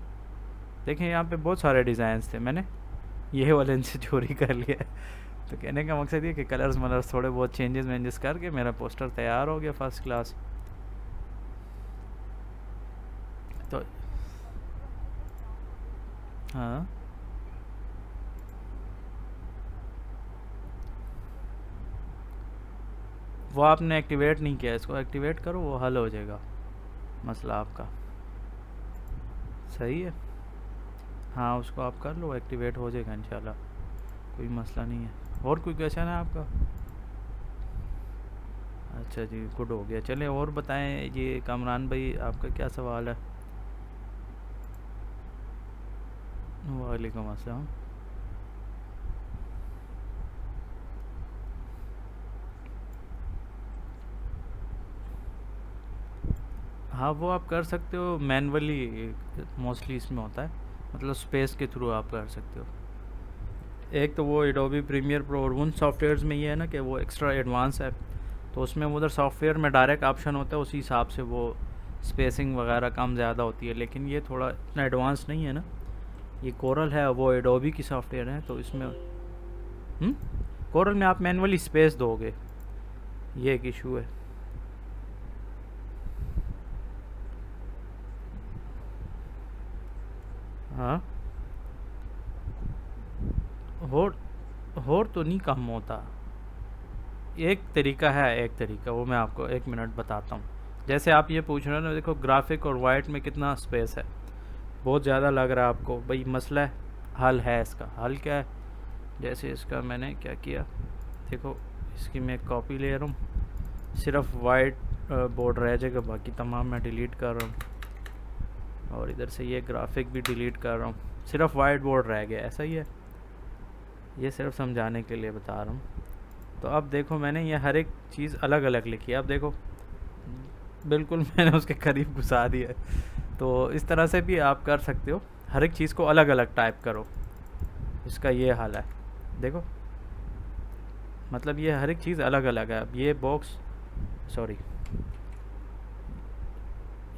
देखें यहाँ पे बहुत सारे डिज़ाइंस थे, मैंने ये वाले इनसे चोरी कर लिया। तो कहने का मकसद ये कि कलर्स मलर्स थोड़े बहुत चेंजेस वेंजेस करके मेरा पोस्टर तैयार हो गया फर्स्ट क्लास। तो हाँ, वो आपने एक्टिवेट नहीं किया, इसको एक्टिवेट करो, वो हल हो जाएगा मसला आपका। सही है, हाँ उसको आप कर लो, एक्टिवेट हो जाएगा इंशाल्लाह, कोई मसला नहीं है। और कोई क्वेश्चन है आपका? अच्छा जी, गुड हो गया। चलें और बताएं, ये कामरान भाई आपका क्या सवाल है? वालेकुम अस्सलाम। हाँ वो आप कर सकते हो मैनुअली, मोस्टली इसमें होता है, मतलब स्पेस के थ्रू आप कर सकते हो। एक तो वो एडोबी प्रीमियर प्रो और उन सॉफ्टवेयर्स में ये है ना कि वो एक्स्ट्रा एडवांस है, तो उसमें उधर सॉफ्टवेयर में डायरेक्ट ऑप्शन होता है, उसी हिसाब से वो स्पेसिंग वगैरह कम ज़्यादा होती है। लेकिन ये थोड़ा इतना एडवांस नहीं है ना, ये कोरल है, वो एडोबी की सॉफ्टवेयर है, तो इसमें कोरल में आप मैनुअली स्पेस दोगे, ये एक इशू है। हाँ, होर तो नहीं कम होता। एक तरीका है, एक तरीका वो मैं आपको 1 मिनट बताता हूँ। जैसे आप ये पूछ रहे हो ना, देखो ग्राफिक और वाइट में कितना स्पेस है, बहुत ज़्यादा लग रहा है आपको, भाई मसला है, हल है इसका। हल क्या है? जैसे इसका मैंने क्या किया, देखो इसकी मैं कॉपी ले रहा हूँ, सिर्फ वाइट बोर्ड रह जाएगा, बाकी तमाम मैं डिलीट कर रहा हूँ, और इधर से ये ग्राफिक भी डिलीट कर रहा हूँ, सिर्फ वाइट बोर्ड रह गया। ऐसा ही है, ये सिर्फ समझाने के लिए बता रहा हूँ। तो अब देखो मैंने ये हर एक चीज़ अलग अलग लिखी है, अब देखो बिल्कुल मैंने उसके करीब घुसा दिया है। तो इस तरह से भी आप कर सकते हो, हर एक चीज़ को अलग अलग टाइप करो, इसका ये हाल है। देखो मतलब ये हर एक चीज़ अलग अलग है। अब ये बॉक्स, सॉरी,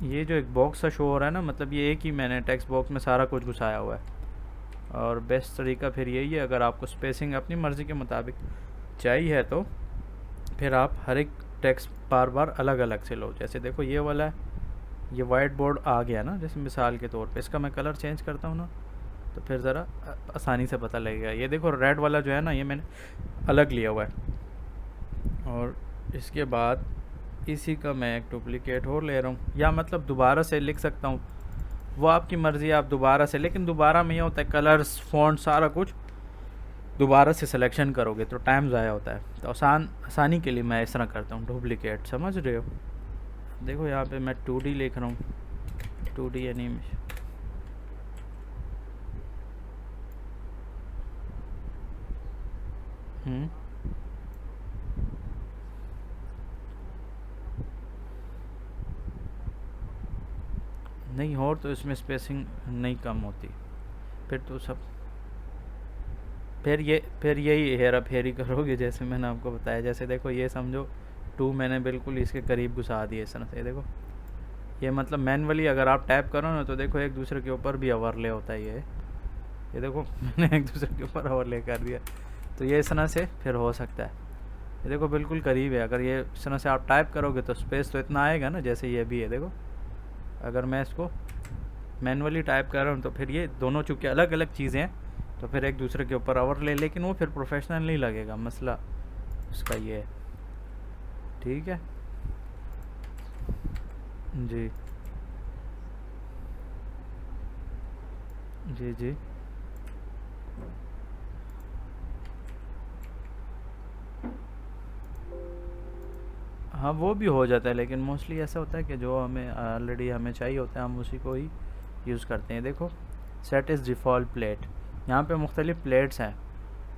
ये जो एक बॉक्स सा शो हो रहा है ना, मतलब ये एक ही मैंने टेक्स्ट बॉक्स में सारा कुछ घुसाया हुआ है। और बेस्ट तरीका फिर यही है, अगर आपको स्पेसिंग अपनी मर्ज़ी के मुताबिक चाहिए है तो फिर आप हर एक टेक्स्ट बार बार अलग अलग से लो। जैसे देखो ये वाला है, ये वाइट बोर्ड आ गया ना, जैसे मिसाल के तौर पे इसका मैं कलर चेंज करता हूँ ना, तो फिर ज़रा आसानी से पता लगेगा। ये देखो रेड वाला जो है ना, ये मैंने अलग लिया हुआ है, और इसके बाद इसी का मैं एक डुप्लीकेट और ले रहा हूँ, या मतलब दोबारा से लिख सकता हूँ, वो आपकी मर्ज़ी, आप दोबारा से। लेकिन दोबारा में ये होता है कलर्स फ़ॉन्ट सारा कुछ दोबारा से सिलेक्शन करोगे तो टाइम ज़ाया होता है। तो आसानी के लिए मैं इस तरह करता हूँ, डुप्लीकेट, समझ रहे हो। देखो यहाँ पे मैं 2D लिख रहा हूँ, 2D एनिमेशन। नहीं, और तो इसमें स्पेसिंग नहीं कम होती, फिर तो सब, फिर यही हेरा फेरी करोगे, जैसे मैंने आपको बताया। जैसे देखो ये समझो 2 मैंने बिल्कुल इसके करीब घुसा दिए इस तरह से, देखो ये मतलब मैनुअली अगर आप टैप करो ना तो देखो एक दूसरे के ऊपर भी ओवरले होता है ये देखो मैंने एक दूसरे के ऊपर ओवरले कर दिया। तो ये इस तरह से फिर हो सकता है, ये देखो बिल्कुल करीब है। अगर ये इस तरह से आप टाइप करोगे तो स्पेस तो इतना आएगा ना, जैसे ये भी है देखो। अगर मैं इसको मैनुअली टाइप कर रहा हूँ तो फिर ये दोनों चूँकि अलग अलग चीज़ें हैं तो फिर एक दूसरे के ऊपर ओवरले, लेकिन वो फिर प्रोफेशनल नहीं लगेगा, मसला उसका ये है। ठीक है जी जी जी। हाँ वो भी हो जाता है, लेकिन मोस्टली ऐसा होता है कि जो हमें ऑलरेडी हमें चाहिए होता है हम उसी को ही यूज़ करते हैं। देखो सेट इज़ डिफ़ॉल्ट प्लेट, यहाँ पे मुख्तलिफ़ प्लेट्स हैं,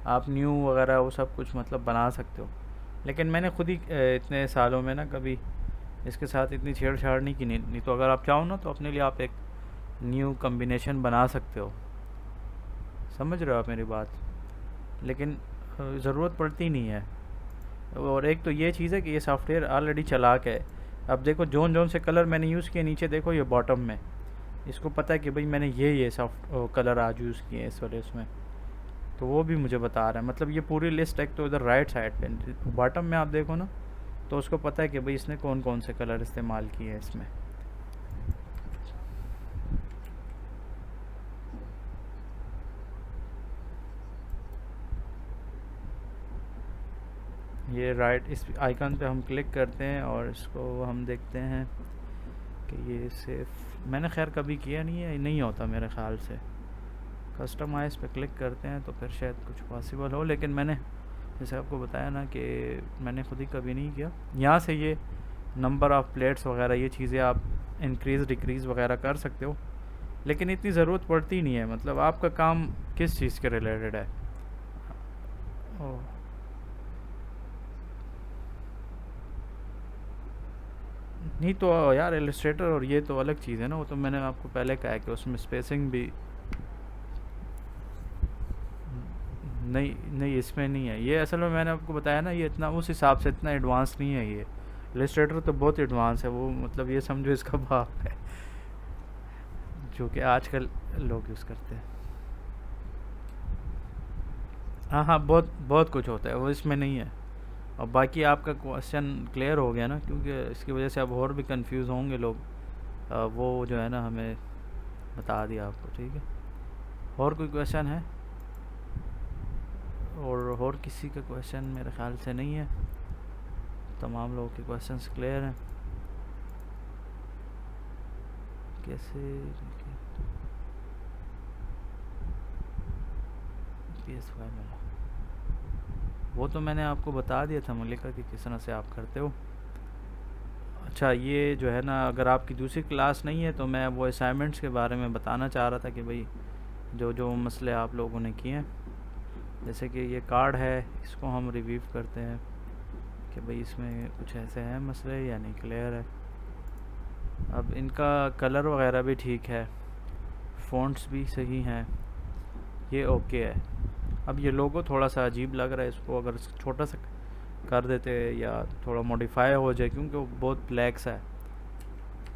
आप न्यू वगैरह वो सब कुछ मतलब बना सकते हो। लेकिन मैंने खुद ही इतने सालों में ना कभी इसके साथ इतनी छेड़छाड़ नहीं की, नहीं तो अगर आप चाहो ना तो अपने लिए आप एक न्यू कम्बिनेशन बना सकते हो, समझ रहे हो आप मेरी बात। लेकिन ज़रूरत पड़ती नहीं है। और एक तो ये चीज़ है कि ये सॉफ्टवेयर ऑलरेडी चालाक है। अब देखो जोन जोन से कलर मैंने यूज़ किए, नीचे देखो ये बॉटम में, इसको पता है कि भाई मैंने ये सॉफ्ट कलर आज यूज़ किए हैं इस वाले उसमें, तो वो भी मुझे बता रहा है। मतलब ये पूरी लिस्ट एक तो इधर राइट साइड पे बॉटम में आप देखो ना तो उसको पता है कि भाई इसने कौन कौन से कलर इस्तेमाल किए हैं इसमें। ये राइट इस आइकन पे हम क्लिक करते हैं और इसको हम देखते हैं कि ये सेफ मैंने खैर कभी किया नहीं है, नहीं होता मेरे ख्याल से। कस्टमाइज़ पे क्लिक करते हैं तो फिर शायद कुछ पॉसिबल हो, लेकिन मैंने जैसे आपको बताया ना कि मैंने खुद ही कभी नहीं किया। यहाँ से ये नंबर ऑफ़ प्लेट्स वगैरह ये चीज़ें आप इंक्रीज़ डिक्रीज़ वगैरह कर सकते हो, लेकिन इतनी ज़रूरत पड़ती नहीं है। मतलब आपका काम किस चीज़ के रिलेटेड है। ओह नहीं तो यार इलस्ट्रेटर और ये तो अलग चीज़ है ना, वो तो मैंने आपको पहले कहा है कि उसमें स्पेसिंग भी नहीं नहीं इसमें नहीं है। ये असल में मैंने आपको बताया ना ये इतना उस हिसाब से इतना एडवांस नहीं है। ये इलस्ट्रेटर तो बहुत एडवांस है, वो मतलब ये समझो इसका बाप है जो कि आजकल लोग यूज़ करते हैं। हाँ हाँ बहुत बहुत कुछ होता है, वो इसमें नहीं है। और बाकी आपका क्वेश्चन क्लियर हो गया ना, क्योंकि इसकी वजह से अब और भी कंफ्यूज होंगे लोग। वो जो है ना हमें बता दिया आपको, ठीक है। और कोई क्वेश्चन है? और किसी का क्वेश्चन मेरे ख्याल से नहीं है, तमाम लोगों के क्वेश्चंस क्लियर हैं। कैसे PS5 मिला वो तो मैंने आपको बता दिया था मलिका कि किस तरह से आप करते हो। अच्छा ये जो है ना अगर आपकी दूसरी क्लास नहीं है तो मैं वो असाइनमेंट्स के बारे में बताना चाह रहा था कि भाई जो जो मसले आप लोगों ने किए हैं, जैसे कि ये कार्ड है इसको हम रिव्यू करते हैं कि भाई इसमें कुछ ऐसे हैं मसले या नहीं, क्लियर है। अब इनका कलर वगैरह भी ठीक है, फ़ॉन्ट्स भी सही हैं, ये ओके है। अब ये लोगो थोड़ा सा अजीब लग रहा है, इसको अगर छोटा सा कर देते या थोड़ा मॉडिफाई हो जाए क्योंकि वो बहुत ब्लैक सा है।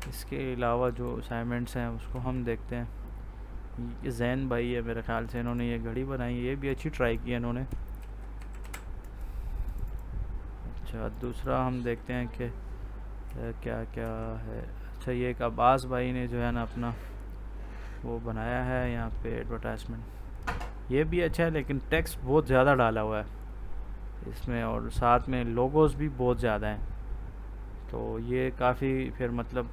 इसके अलावा जो असाइनमेंट्स हैं उसको हम देखते हैं। ये जैन भाई है मेरे ख्याल से, इन्होंने ये घड़ी बनाई, ये भी अच्छी ट्राई की है इन्होंने। अच्छा दूसरा हम देखते हैं कि क्या क्या है। अच्छा ये एक अब्बास भाई ने जो है ना अपना वो बनाया है यहाँ पे एडवर्टाइजमेंट, ये भी अच्छा है लेकिन टेक्स्ट बहुत ज़्यादा डाला हुआ है इसमें और साथ में लोगोस भी बहुत ज़्यादा हैं, तो ये काफ़ी फिर मतलब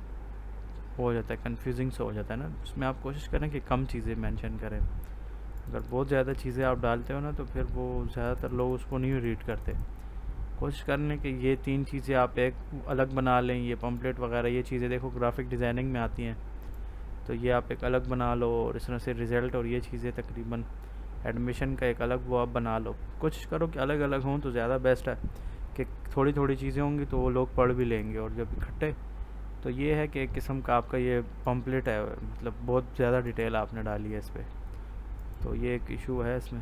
हो जाता है कंफ्यूजिंग से हो जाता है ना। उसमें आप कोशिश करें कि कम चीज़ें मेंशन करें। अगर बहुत ज़्यादा चीज़ें आप डालते हो ना तो फिर वो ज़्यादातर लोग उसको नहीं रीड करते। कोशिश करने कि ये 3 चीज़ें आप एक अलग बना लें, ये पम्पलेट वगैरह ये चीज़ें देखो ग्राफिक डिज़ाइनिंग में आती हैं, तो ये आप एक अलग बना लो और इस तरह से रिज़ल्ट और ये चीज़ें तकरीबन एडमिशन का एक अलग वो आप बना लो। कोशिश करो कि अलग अलग हों तो ज़्यादा बेस्ट है कि थोड़ी थोड़ी चीज़ें होंगी तो वो लोग पढ़ भी लेंगे। और जब इकट्ठे तो ये है कि एक किस्म का आपका ये पम्पलेट है, मतलब बहुत ज़्यादा डिटेल आपने डाली है इस पर, तो ये एक इशू है इसमें।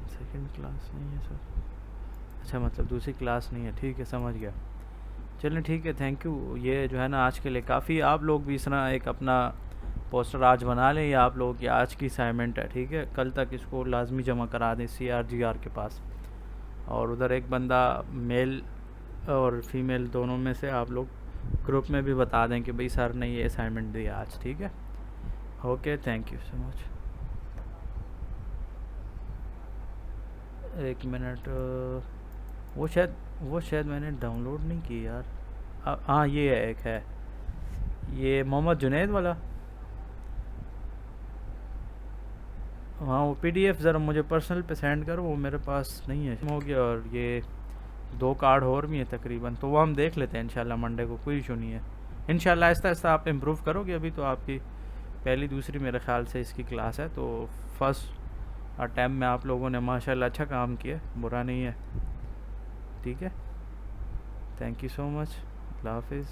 सेकंड क्लास नहीं है सर। अच्छा मतलब दूसरी क्लास नहीं है, ठीक है समझ गया। चलें ठीक है, थैंक यू। ये जो है ना आज के लिए काफ़ी, आप लोग भी इस तरह एक अपना पोस्टर आज बना लें, या आप लोगों की आज की असाइनमेंट है, ठीक है, कल तक इसको लाजमी जमा करा दें CRGR के पास। और उधर एक बंदा मेल और फीमेल दोनों में से आप लोग ग्रुप में भी बता दें कि भाई सर ने ये असाइनमेंट दिया आज, ठीक है। Okay, thank you so much. एक मिनट, वो शायद मैंने डाउनलोड नहीं की यार। हाँ ये है, एक है ये मोहम्मद जुनैद वाला। हाँ वो PDF ज़रा मुझे पर्सनल पे सेंड करो, वो मेरे पास नहीं है, हो गया। और ये 2 कार्ड और भी हैं तकरीबन, तो वो हम देख लेते हैं इंशाल्लाह मंडे को, कोई इशू नहीं है। इंशाल्लाह आहिस्ता आहिस्ता आप इम्प्रूव करोगे। अभी तो आपकी पहली दूसरी मेरे ख्याल से इसकी क्लास है, तो फर्स्ट अटैम्प्ट में आप लोगों ने माशाल्लाह अच्छा काम किया, बुरा नहीं है, ठीक है। थैंक यू सो मच, अल्लाह हाफिज़।